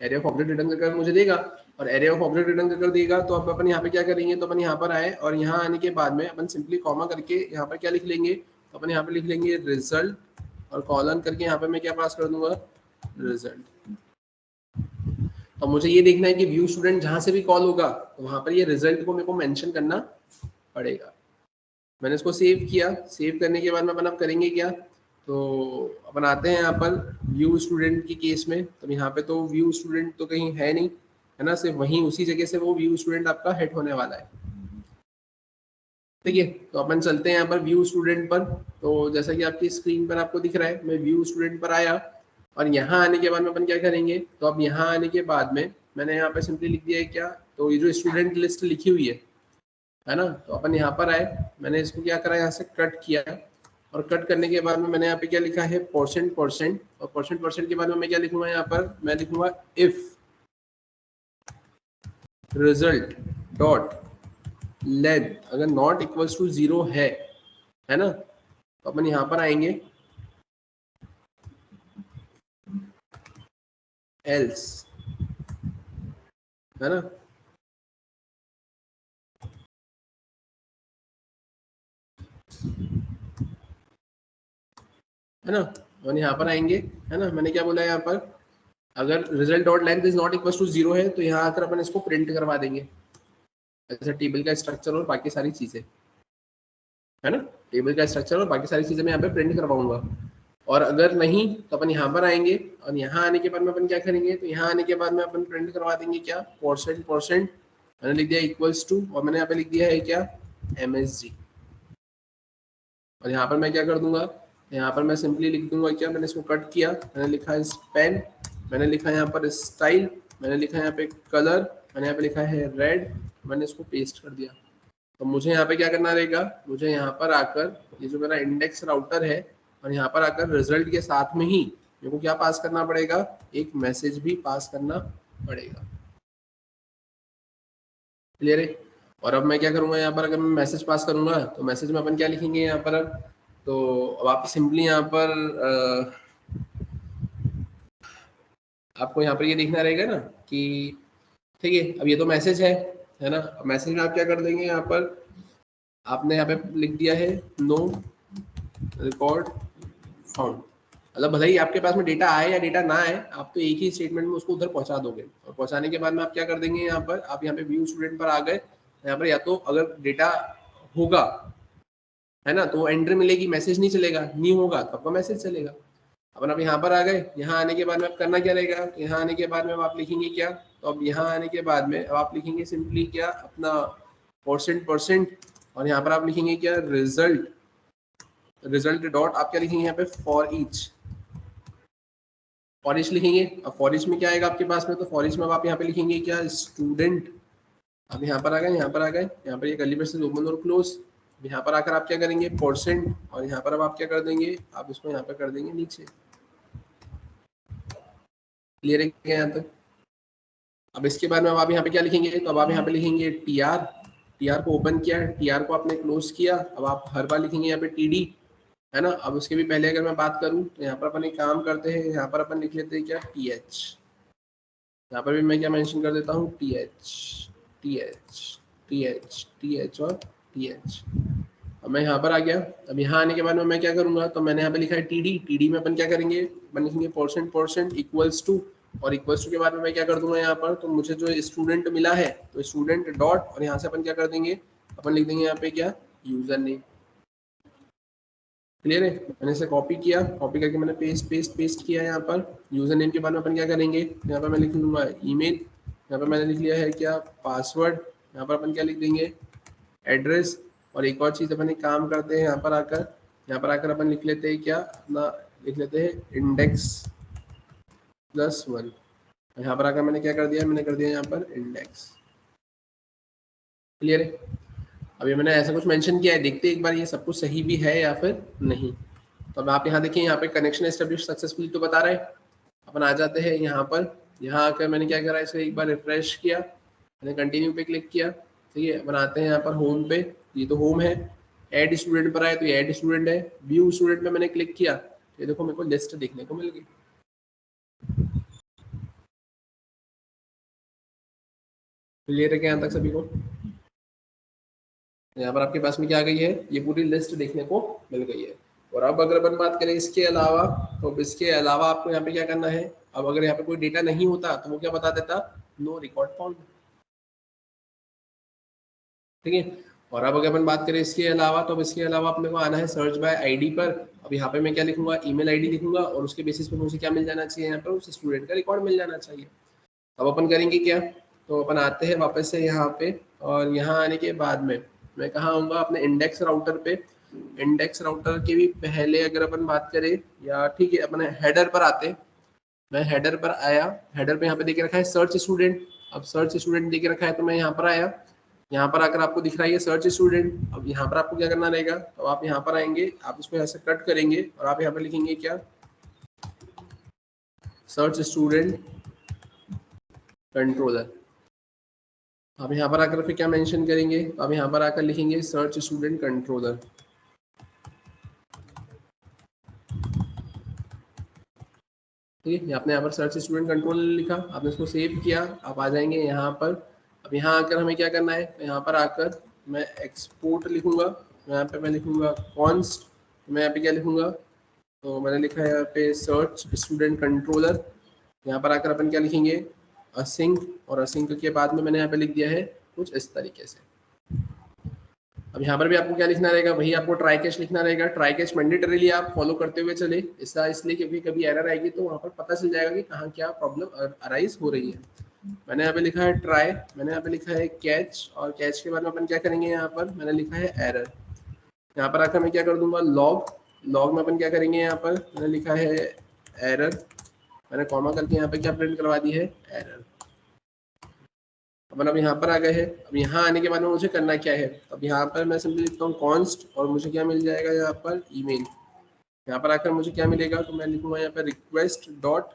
एरे ऑफ ऑब्जेक्ट रिटर्न कर मुझे देगा और एरे ऑफ ऑब्जेक्ट रिटर्न कर देगा। तो अब अपन यहाँ पे क्या करेंगे, तो अपन यहाँ पर आए और यहाँ आने के बाद में अपन सिंपली कॉमा करके यहाँ पर क्या लिख लेंगे, तो अपन यहाँ पे लिख लेंगे रिजल्ट और कॉलन करके यहाँ पे मैं क्या पास कर दूंगा, रिजल्ट। तो मुझे ये देखना है कि व्यू स्टूडेंट जहां से भी कॉल होगा तो वहां पर ये रिजल्ट को मेरे को मेंशन करना पड़ेगा। मैंने इसको सेव किया। सेव करने के बाद में अपन अब करेंगे क्या, तो अपन आते हैं यहाँ पर व्यू स्टूडेंट की केस में। तो यहाँ पे तो व्यू स्टूडेंट तो कहीं है नहीं, है ना, सिर्फ वहीं उसी जगह से वो व्यू स्टूडेंट आपका हिट होने वाला है। ठीक है, तो अपन चलते हैं यहाँ पर व्यू स्टूडेंट पर। तो जैसा कि आपकी स्क्रीन पर आपको दिख रहा है, मैं व्यू स्टूडेंट पर आया और यहाँ आने के बाद में अपन क्या करेंगे, तो अब यहाँ आने के बाद में मैंने यहाँ पे सिंपली लिख दिया है क्या, तो ये जो स्टूडेंट लिस्ट लिखी हुई है ना, तो अपन यहाँ पर आए, मैंने इसको क्या करा, यहाँ से कट किया। और कट करने के बाद में मैंने यहाँ पे क्या लिखा है परसेंट परसेंट। और परसेंट परसेंट के बाद में मैं क्या लिखूंगा, यहाँ पर मैं लिखूंगा इफ रिजल्ट डॉट लेंथ अगर नॉट इक्वल्स टू 0 है ना, तो अपन यहाँ पर आएंगे एल्स, है ना। है ना, और यहाँ पर आएंगे, है ना, मैंने क्या बोला यहाँ पर, अगर result dot length is not equal to 0 है तो यहाँ आकर अपन इसको प्रिंट करवा देंगे, ऐसा टेबल का स्ट्रक्चर और बाकी सारी चीजें, है ना, टेबल का स्ट्रक्चर और बाकी सारी चीजें मैं यहाँ पे प्रिंट करवाऊंगा। और अगर नहीं तो अपन यहाँ पर आएंगे और यहाँ आने के बाद में अपन क्या करेंगे, तो यहाँ आने के बाद में अपन प्रिंट करवा देंगे क्या, परसेंट परसेंट, मैंने लिख दिया इक्वल्स टू, और मैंने यहाँ पे लिख दिया है क्या MSG। और यहाँ पर मैं क्या कर दूंगा, यहाँ पर मैं सिंपली लिख दूंगा क्या, मैंने इसको कट किया, मैंने लिखा है पेन, मैंने लिखा है यहाँ पर स्टाइल, मैंने लिखा है यहाँ पे कलर, मैंने यहाँ पे लिखा है रेड, मैंने इसको पेस्ट कर दिया। तो मुझे यहाँ पे क्या करना रहेगा, मुझे यहाँ पर आकर ये जो मेरा इंडेक्स राउटर है और यहाँ पर आकर रिजल्ट के साथ में ही मेरे को क्या पास करना पड़ेगा, एक मैसेज भी पास करना पड़ेगा। क्लियर है। और अब मैं क्या करूंगा, यहाँ पर अगर मैं मैसेज पास करूंगा तो मैसेज में अपन क्या लिखेंगे यहाँ पर, तो अब आप सिंपली यहाँ पर आपको यहाँ पर ये देखना रहेगा ना कि ठीक है, अब ये तो मैसेज है ना, मैसेज में आप क्या कर देंगे, यहाँ पर आपने यहाँ पे लिख दिया है नो रिकॉर्ड फाउंड, मतलब भले ही आपके पास में डेटा आए या डेटा ना आए, आप तो एक ही स्टेटमेंट में उसको उधर पहुंचा दोगे। और पहुंचाने के बाद में आप क्या कर देंगे, यहाँ पर आप यहाँ पे व्यू स्टूडेंट पर आ गए, यहाँ पर या तो अगर डेटा होगा, है ना, तो एंट्री मिलेगी, मैसेज नहीं चलेगा, नहीं होगा तो आपका मैसेज चलेगा। अपन अब यहाँ पर आ गए, यहाँ आने के बाद में आप करना क्या रहेगा, यहाँ आने के बाद में आप लिखेंगे क्या, तो अब यहाँ आने के बाद में अब आप लिखेंगे सिंपली क्या अपना परसेंट परसेंट, और यहाँ पर आप लिखेंगे क्या रिजल्ट रिजल्ट डॉट आप क्या लिखेंगे यहाँ पे फॉर ईच लिखेंगे। अब फॉर ईच में क्या आएगा आपके पास में, तो फॉर ईच में अब आप यहाँ पे लिखेंगे क्या स्टूडेंट। अब यहाँ पर आ गए, यहाँ पर आ गए, यहाँ पर ये कर्ली ब्रेसेस ओपन और क्लोज। यहाँ पर आकर आप क्या करेंगे परसेंट, और यहाँ पर अब आप क्या कर देंगे, आप इसको यहाँ पर कर देंगे नीचे। क्लियर है क्या यहाँ तक? अब इसके बाद में अब आप यहाँ पे क्या लिखेंगे, तो अब आप यहाँ पे लिखेंगे टीआर को ओपन किया, टीआर को आपने क्लोज किया। अब आप हर बार लिखेंगे यहाँ पे टीडी, है ना। अब उसके भी पहले अगर मैं बात करूँ तो यहाँ पर अपन एक काम करते हैं, यहाँ पर अपन लिख लेते हैं क्या टीएच। यहाँ पर भी मैं क्या मेंशन कर देता हूँ टीएच टीएच टीएच टीएच और टीएच। अब मैं यहाँ पर आ गया। अब यहाँ आने के बाद में मैं क्या करूंगा, तो मैंने यहाँ पे लिखा है टीडी में अपन क्या करेंगे, अपन लिखेंगे परसेंट इक्वल्स टू, और इक्वल्स टू के बाद में मैं क्या कर दूंगा यहाँ पर, तो मुझे जो स्टूडेंट मिला है तो स्टूडेंट डॉट, और यहाँ से अपन क्या कर देंगे, अपन लिख देंगे यहाँ पे क्या यूजर नेम। क्लियर है? मैंने इसे कॉपी किया, कॉपी करके मैंने पेस्ट किया यहाँ पर। यूजर नेम के बाद में अपन क्या करेंगे, यहाँ पर मैं लिख लूंगा ईमेल, यहाँ पर मैंने लिख लिया है क्या पासवर्ड, यहाँ पर अपन क्या लिख देंगे एड्रेस। और एक और चीज अपन एक काम करते हैं, यहाँ पर आकर अपन लिख लेते हैं क्या अपना, लिख लेते हैं index+1। यहाँ पर आकर मैंने क्या कर दिया, मैंने कर दिया यहाँ पर इंडेक्स। क्लियर है? अभी मैंने ऐसा कुछ मेंशन किया है, देखते एक बार ये सब कुछ सही भी है या फिर नहीं। तो अब आप यहाँ देखिए, यहाँ पे कनेक्शन एस्टेब्लिश सक्सेसफुली तो बता रहा है। अपन आ जाते हैं यहाँ पर, यहाँ आकर मैंने क्या करा, इसे एक बार रिफ्रेश किया, मैंने कंटिन्यू पे क्लिक किया। ठीक है, अपन आते हैं यहाँ पर होम पे, ये तो होम है। ऐड स्टूडेंट पर आए तो ये ऐड स्टूडेंट है। व्यू स्टूडेंट में मैंने क्लिक किया, ये देखो मेरे को लिस्ट देखने को मिल गई। क्लियर है क्या यहाँ तक सभी को? यहाँ पर आपके पास में क्या आ गई है, ये पूरी लिस्ट देखने को मिल गई है। और अब अगर अपन बात करें इसके अलावा, तो इसके अलावा आपको यहाँ पे क्या करना है, अब अगर यहाँ पे कोई डेटा नहीं होता तो वो क्या बता देता, नो रिकॉर्ड फाउंड। ठीक है। और अब अगर अपन बात करें इसके अलावा, तो अब इसके अलावा अपने को आना है सर्च बाय आईडी पर। अब यहाँ पे मैं क्या लिखूंगा, ईमेल आईडी लिखूंगा, और उसके बेसिस पे मुझे क्या मिल जाना चाहिए, यहाँ पर उस स्टूडेंट का रिकॉर्ड मिल जाना चाहिए। अब अपन करेंगे क्या, तो अपन आते हैं वापस से यहाँ पे, और यहाँ आने के बाद में मैं कहाँ आऊँगा, अपने इंडेक्स राउटर पे। इंडेक्स राउटर के भी पहले अगर अपन बात करें, या ठीक है अपने हेडर पर आते, मैं हेडर पर आया। हेडर पे यहाँ पे देख रखा है सर्च स्टूडेंट। अब सर्च स्टूडेंट देख रखा है तो मैं यहाँ पर आया, यहाँ पर आकर आपको दिख रहा है ये सर्च स्टूडेंट। अब यहाँ पर आपको क्या करना रहेगा, तो आप यहाँ पर आएंगे, आप इसको ऐसे कट करेंगे, और आप यहाँ पर लिखेंगे क्या सर्च स्टूडेंट कंट्रोलर। आप यहाँ पर आकर फिर क्या मेंशन करेंगे, आप यहाँ पर आकर लिखेंगे सर्च स्टूडेंट कंट्रोलर। ठीक है, आपने यहाँ पर सर्च स्टूडेंट कंट्रोलर लिखा, आपने इसको सेव किया, आप आ जाएंगे यहाँ पर। अब यहाँ आकर हमें क्या करना है, यहाँ पर आकर मैं एक्सपोर्ट लिखूंगा, यहाँ पे मैं लिखूंगा कॉन्स्ट, मैं यहाँ पे क्या लिखूंगा, तो मैंने लिखा है यहाँ पे सर्च स्टूडेंट कंट्रोलर। यहाँ पर आकर अपन क्या लिखेंगे असिंक, और असिंक के बाद में मैंने यहाँ पे लिख दिया है कुछ इस तरीके से। अब यहाँ पर भी आपको क्या लिखना रहेगा, वही आपको ट्राई कैच लिखना रहेगा। ट्राई कैच मैंडेटरीली आप फॉलो करते हुए चले, इसका इसलिए क्योंकि कभी एरर आएगी तो वहाँ पर पता चल जाएगा कि कहाँ क्या प्रॉब्लम अराइज हो रही है। मैंने यहाँ पे लिखा है ट्राई, मैंने यहाँ पे लिखा है कैच, और कैच के बाद में अपन क्या करेंगे, यहाँ पर मैंने लिखा है एरर। यहाँ पर आकर मैं क्या कर दूंगा लॉग में अपन क्या करेंगे, यहाँ पर मैंने लिखा है एरर, मैंने कॉमा करके यहाँ पे क्या प्रिंट करवा दी है एरर। अपन अब यहाँ पर आ गए हैं। अब यहाँ आने के बाद में मुझे करना क्या है, अब यहाँ पर मैं सिंपली लिखता हूँ कॉन्स्ट, और मुझे क्या मिल जाएगा यहाँ पर ईमेल। यहाँ पर आकर मुझे क्या मिलेगा, तो मैं लिखूंगा यहाँ पर रिक्वेस्ट डॉट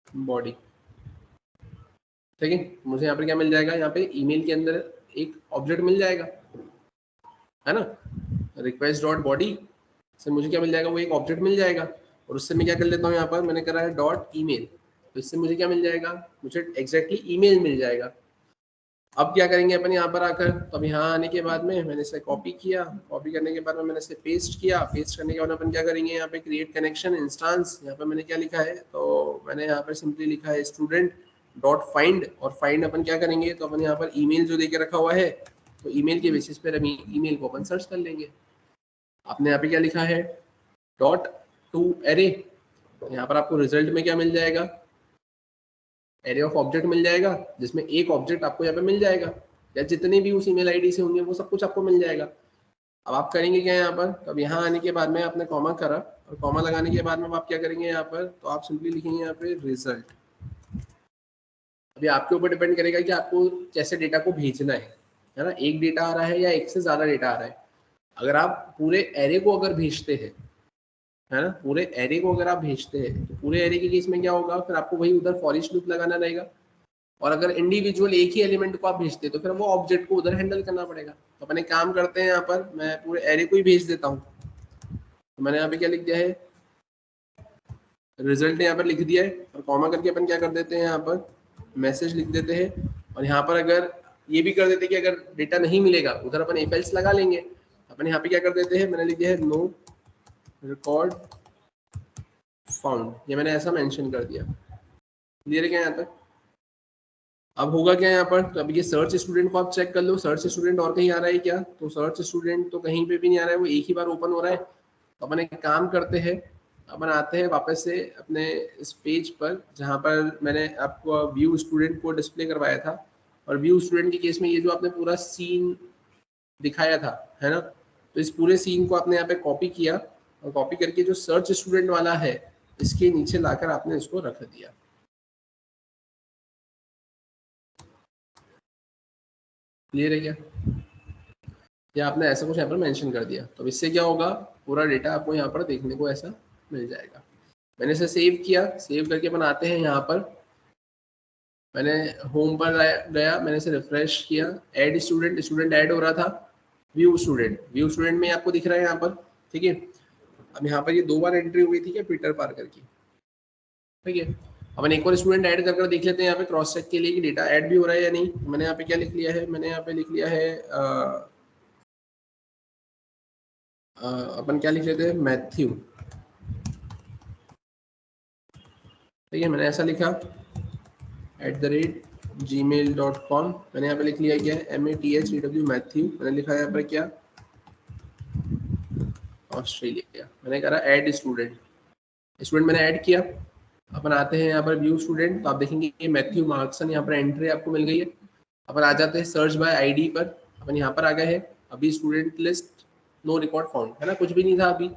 बॉडी। ठीक है, मुझे यहाँ पर क्या मिल जाएगा, यहाँ पे ईमेल के अंदर एक ऑब्जेक्ट मिल जाएगा, है ना। रिक्वेस्ट डॉट बॉडी से मुझे क्या मिल जाएगा, वो एक ऑब्जेक्ट मिल जाएगा, और उससे मैं क्या कर लेता हूँ, यहाँ पर मैंने करा है डॉट ईमेल, तो इससे मुझे क्या मिल जाएगा, मुझे एग्जैक्टली ईमेल मिल जाएगा। अब क्या करेंगे अपन यहाँ पर आकर, तो अब यहाँ आने के बाद में मैंने इसे कॉपी किया, कॉपी करने के बाद में मैंने इसे पेस्ट किया, पेस्ट करने के बाद अपन क्या करेंगे, यहाँ पे क्रिएट कनेक्शन इंस्टांस। यहाँ पे मैंने क्या लिखा है, तो मैंने यहाँ पर सिंपली लिखा है स्टूडेंट डॉट फाइंड, और फाइंड अपन क्या करेंगे, तो अपन यहाँ पर ईमेल जो देके रखा हुआ है, तो ईमेल के बेसिस पर हम ईमेल को अपन सर्च कर लेंगे। आपने यहाँ पे क्या लिखा है डॉट टू एरे, यहाँ पर आपको रिजल्ट में क्या मिल जाएगा, एरे ऑफ ऑब्जेक्ट मिल जाएगा, जिसमें एक ऑब्जेक्ट आपको यहाँ पे मिल जाएगा, या जितने भी उस ईमेल आईडी से होंगे वो सब कुछ आपको मिल जाएगा। अब आप करेंगे क्या यहाँ पर, तो अब यहाँ आने के बाद में आपने कॉमा करा और कॉमा लगाने के बाद में आप क्या करेंगे यहाँ पर, तो आप सिंपली लिखेंगे यहाँ पे रिजल्ट। अभी आपके ऊपर डिपेंड करेगा कि आपको कैसे डेटा को भेजना है ना, एक डेटा आ रहा है या एक से ज्यादा डेटा आ रहा है। अगर आप पूरे एरे को अगर भेजते हैं, है ना, पूरे एरे को अगर आप भेजते हैं तो पूरे एरे के केस में क्या होगा, फिर आपको वही उधर फॉर ईच लूप लगाना रहेगा। और अगर इंडिविजुअल एक ही एलिमेंट को आप भेजते हैं तो फिर वो ऑब्जेक्ट को उधर हैंडल करना पड़ेगा। तो अपन एक काम करते हैं, यहाँ पर मैं पूरे एरे को ही भेज देता हूँ। तो मैंने यहाँ पे क्या लिख दिया है, रिजल्ट यहाँ पर लिख दिया है और कॉमा करके अपन क्या कर देते हैं यहाँ पर मैसेज लिख देते हैं। और यहाँ पर अगर ये भी कर देते हैं कि अगर डेटा नहीं मिलेगा उधर अपन इफ एल्स लगा लेंगे। अपन यहाँ पे क्या कर देते हैं, मैंने लिख दिया है नो रिकॉर्ड फाउंड, ये मैंने ऐसा मेंशन कर दिया। क्लियर है क्या यहाँ तक? अब होगा क्या यहाँ पर, तो अब ये सर्च स्टूडेंट को आप चेक कर लो, सर्च स्टूडेंट और कहीं आ रहा है क्या, तो सर्च स्टूडेंट तो कहीं पे भी नहीं आ रहा है, वो एक ही बार ओपन हो रहा है। तो अपन एक काम करते हैं, अपन आते हैं वापस से अपने इस पेज पर जहाँ पर मैंने आपको व्यू स्टूडेंट को डिस्प्ले करवाया था। और व्यू स्टूडेंट के केस में ये जो आपने पूरा सीन दिखाया था, है ना, तो इस पूरे सीन को आपने यहाँ पे कॉपी किया और कॉपी करके जो सर्च स्टूडेंट वाला है इसके नीचे लाकर आपने इसको रख दिया। क्लियर है क्या? या आपने ऐसा कुछ यहाँ पर मेंशन कर दिया, तो इससे क्या होगा, पूरा डेटा आपको यहाँ पर देखने को ऐसा मिल जाएगा। मैंने इसे सेव किया, सेव करके बनाते हैं यहाँ पर, मैंने होम पर गया, मैंने इसे रिफ्रेश किया, ऐड स्टूडेंट, स्टूडेंट ऐड हो रहा था, व्यू स्टूडेंट, व्यू स्टूडेंट में आपको दिख रहा है यहाँ पर, ठीक है। अब यहाँ पर ये 2 बार एंट्री हुई थी क्या पीटर पार्कर की, ठीक है। अपन एक और स्टूडेंट ऐड कर देख लेते हैं यहाँ पे क्रॉस चेक के लिए कि डेटा ऐड भी हो रहा है या नहीं। मैंने यहाँ पे क्या लिख लिया है, मैंने यहाँ पे लिख लिया है अपन क्या लिख लेते हैं, मैथ्यू, ठीक है। मैंने ऐसा लिखा @gmail.com, मैंने यहाँ पे लिख लिया क्या है MATHEW मैथ्यू, मैंने लिखा है यहाँ पर क्या ऑस्ट्रेलिया। मैंने कहा ऐड स्टूडेंट, स्टूडेंट मैंने ऐड किया। अपन आते हैं यहाँ पर व्यू स्टूडेंट, तो आप देखेंगे ये मैथ्यू मार्क्सन यहाँ पर एंट्री आपको मिल गई है। अपन आ जाते हैं सर्च बाय आईडी पर, अपन यहाँ पर आ गए हैं। अभी student list no record found, है ना, कुछ भी नहीं था अभी।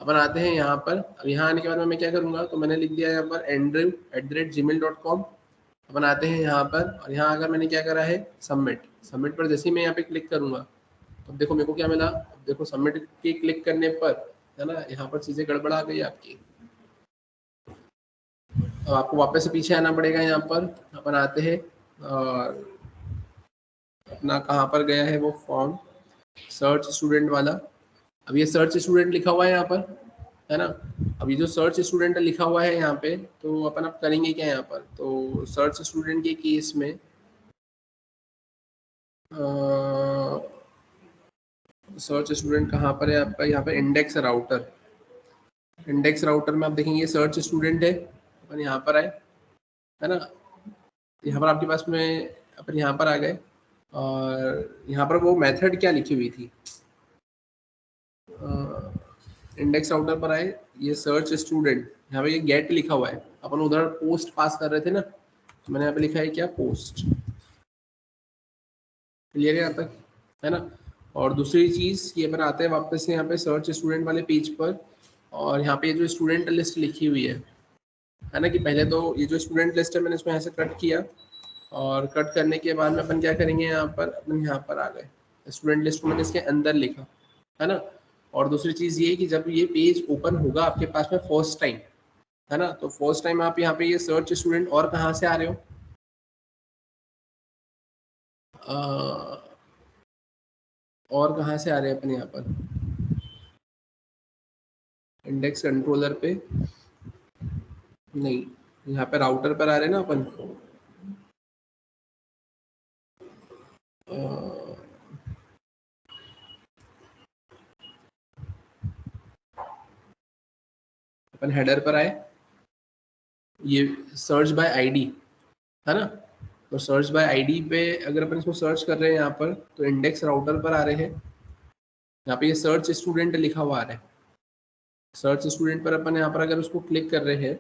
अपन आते हैं यहाँ पर, अब यहाँ आने के बाद मैं क्या करूँगा, तो मैंने लिख दिया यहाँ पर andrew@gmail.com। अपन आते हैं यहाँ पर और यहाँ अगर मैंने क्या करा है सबमिट, सबमिट पर जैसे ही मैं यहाँ पे क्लिक करूँगा तो देखो मेरे को क्या मिला। अब देखो सबमिट के क्लिक करने पर, है ना, यहाँ पर चीज़ें गड़बड़ा गई आपकी। अब आपको वापस से पीछे आना पड़ेगा। यहाँ पर अपन आते हैं और अपना कहाँ पर गया है वो फॉर्म, सर्च स्टूडेंट वाला। अब ये सर्च स्टूडेंट लिखा हुआ है यहाँ पर, है ना। अब ये जो सर्च स्टूडेंट लिखा हुआ है यहाँ पे, तो अपन अब करेंगे क्या यहाँ पर, तो सर्च स्टूडेंट के केस में सर्च स्टूडेंट कहाँ पर है आपका, यहाँ पर इंडेक्स राउटर, इंडेक्स राउटर में आप देखेंगे सर्च स्टूडेंट है। अपन यहाँ पर आए, है ना, यहाँ पर आपके पास में अपन यहाँ पर आ गए और यहाँ पर वो मेथड क्या लिखी हुई थी, इंडेक्स राउटर पर आए, ये सर्च स्टूडेंट, यहाँ पे ये गेट लिखा हुआ है, अपन उधर पोस्ट पास कर रहे थे ना, तो मैंने यहाँ पे लिखा है क्या पोस्ट। क्लियर है यहाँ तक, है ना। और दूसरी चीज़ ये अपन आते हैं वापस से यहाँ पे सर्च स्टूडेंट वाले पेज पर, और यहाँ पे जो स्टूडेंट लिस्ट लिखी हुई है ना, कि पहले तो ये जो स्टूडेंट लिस्ट है मैंने इसमें ऐसे कट किया और कट करने के बाद में अपन क्या करेंगे, यहाँ पर अपन यहाँ पर आ गए, स्टूडेंट लिस्ट को मैंने इसके अंदर लिखा, है ना। और दूसरी चीज़ ये कि जब ये पेज ओपन होगा आपके पास में फर्स्ट टाइम, है ना, तो फर्स्ट टाइम आप यहाँ पे ये सर्च स्टूडेंट और कहाँ से आ रहे हो, और कहाँ से आ रहे हैं अपन यहाँ पर इंडेक्स कंट्रोलर पे, नहीं, यहाँ पे राउटर पर आ रहे हैं ना अपन। अपन हेडर पर आए, ये सर्च बाय आईडी, है ना, तो सर्च बाय आईडी पे अगर अपन इसको सर्च कर रहे हैं यहाँ पर, तो इंडेक्स राउटर पर आ रहे हैं। यहाँ पे ये सर्च स्टूडेंट लिखा हुआ आ रहा है, सर्च स्टूडेंट पर अपन यहाँ पर अगर उसको क्लिक कर रहे हैं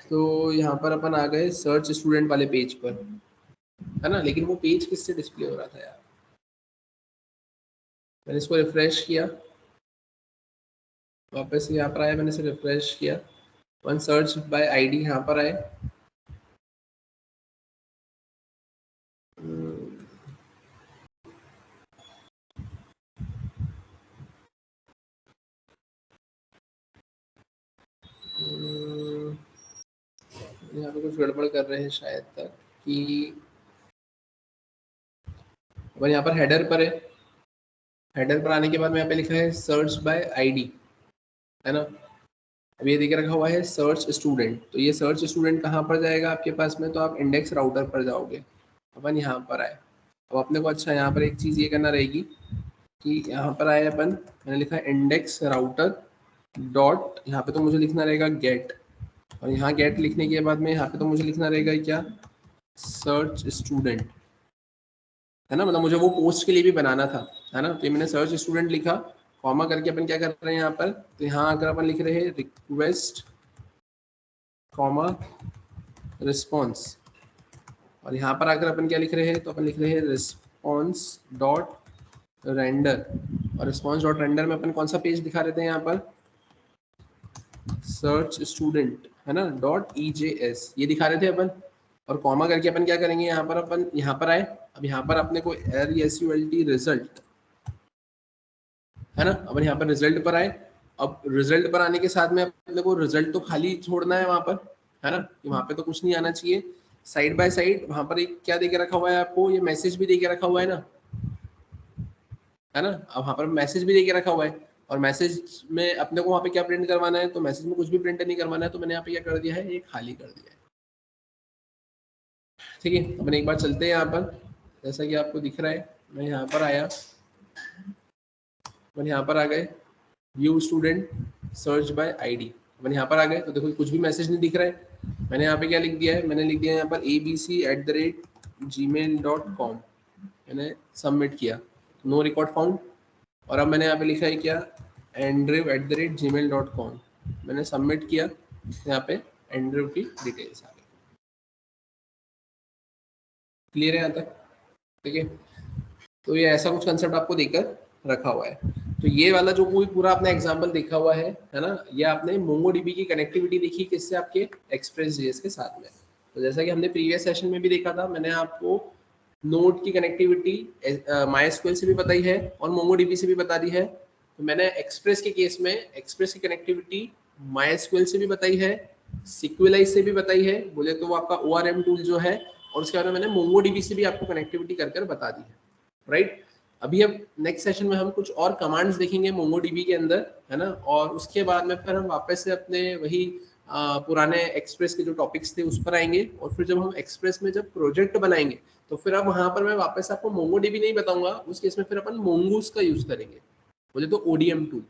तो यहाँ पर अपन आ गए सर्च स्टूडेंट वाले पेज पर, है ना। लेकिन वो पेज किससे डिस्प्ले हो रहा था यार, मैंने इसको रिफ्रेश किया, वापस यहाँ पर आया, मैंने इसे रिफ्रेश किया, वन सर्च बाय आईडी यहाँ पर आए, यहाँ पे कुछ गड़बड़ कर रहे हैं शायद तक कि अब यहाँ पर हेडर पर है, हेडर पर आने के बाद में यहाँ पे लिखा है सर्च बाय आईडी, है ना। अब ये देख रखा हुआ है सर्च स्टूडेंट, तो ये सर्च स्टूडेंट कहाँ पर जाएगा आपके पास में, तो आप इंडेक्स राउटर पर जाओगे, अपन यहाँ पर आए। अब अपने को अच्छा यहाँ पर एक चीज़ ये करना रहेगी कि यहाँ पर आए अपन, मैंने लिखा है इंडेक्स राउटर डॉट, यहाँ पे तो मुझे लिखना रहेगा गेट, और यहाँ गेट लिखने के बाद में यहाँ पे तो मुझे लिखना रहेगा क्या, सर्च स्टूडेंट, है ना। मतलब मुझे वो पोस्ट के लिए भी बनाना था, है ना। तो मैंने सर्च स्टूडेंट लिखा, कॉमा करके अपन क्या कर रहे हैं यहाँ पर, तो यहाँ अगर अपन लिख रहे हैं रिक्वेस्ट कॉमा रिस्पॉन्स, और यहाँ पर अगर अपन क्या लिख रहे हैं, तो अपन लिख रहे हैं रिस्पॉन्स डॉट रेंडर, और रिस्पॉन्स डॉट रेंडर में अपन कौन सा पेज दिखा रहे थे यहाँ पर, सर्च स्टूडेंट, है ना, .ejs ये दिखा रहे थे अपन। और कॉमा करके अपन क्या करेंगे यहाँ पर, अपन यहाँ पर आए, अब यहाँ पर अपने को RESULT रिजल्ट, है ना, अपन यहाँ पर रिजल्ट पर आए। अब रिजल्ट पर आने के साथ में अपने को रिजल्ट तो खाली छोड़ना है वहां पर, है ना, कि वहां पे तो कुछ नहीं आना चाहिए। साइड बाय साइड वहां पर एक क्या दे के रखा हुआ है आपको, ये मैसेज भी दे के रखा हुआ है ना, है ना। अब वहां पर मैसेज भी दे के रखा हुआ है, और मैसेज में अपने को वहां पे क्या प्रिंट करवाना है, तो मैसेज में कुछ भी प्रिंट नहीं करवाना है, तो मैंने यहाँ पे क्या कर दिया है, ये खाली कर दिया है। ठीक है, अपन एक बार चलते हैं यहाँ पर, जैसा कि आपको दिख रहा है, मैं यहाँ पर आया, अपन यहाँ पर आ गए, view student search by ID, अपन यहाँ पर आ गए, तो देखो कुछ भी मैसेज नहीं दिख रहा है। मैंने यहाँ पे क्या लिख दिया है, मैंने लिख दिया है यहाँ पर abc@gmail.com, मैंने सबमिट किया, नो रिकॉर्ड फाउंड। और अब मैंने यहाँ पे लिखा है क्या, andrew@gmail.com, मैंने सबमिट किया, यहाँ पे एंड्रयू की डिटेल्स आ गई। क्लियर है यहाँ तक, ठीक है। तो ये ऐसा कुछ कंसेप्ट आपको देकर रखा हुआ है। तो ये वाला जो कोई पूरा आपने एग्जांपल देखा हुआ है ना, ये आपने मोंगोडीबी की कनेक्टिविटी देखी किससे, आपके एक्सप्रेस.js के साथ में। तो जैसा कि हमने प्रीवियस सेशन में भी देखा था, मैंने आपको नोड की कनेक्टिविटी MySQL से भी बताई है और मोंगोडीबी से भी बता दी है। तो मैंने एक्सप्रेस के केस में एक्सप्रेस की कनेक्टिविटी MySQL से भी बताई है, SQLite से भी बताई है, बोले तो वो आपका ORM टूल जो है, और उसके बाद में मैंने मोंगोडीबी से भी आपको कनेक्टिविटी कर बता दी है, राइट। अभी अब नेक्स्ट सेशन में हम कुछ और कमांड्स देखेंगे मोंगोडीबी के अंदर, है ना, और उसके बाद में फिर हम वापस से अपने वही पुराने एक्सप्रेस के जो टॉपिक्स थे उस पर आएंगे। और फिर जब हम एक्सप्रेस में जब प्रोजेक्ट बनाएंगे, तो फिर अब वहां पर मैं वापस आपको मोंगोडीबी नहीं बताऊंगा, उस केस में फिर अपन मोंगूस का यूज करेंगे, बोले तो ODM टूल,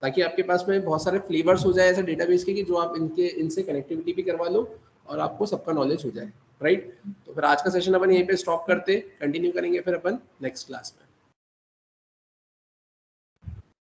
ताकि आपके पास में बहुत सारे फ्लेवर्स हो जाए ऐसे डेटाबेस के कि जो आप इनसे कनेक्टिविटी भी करवा लो और आपको सबका नॉलेज हो जाए, राइट। तो फिर आज का सेशन अपन यहीं पे स्टॉप करते, कंटिन्यू करेंगे फिर अपन नेक्स्ट क्लास में।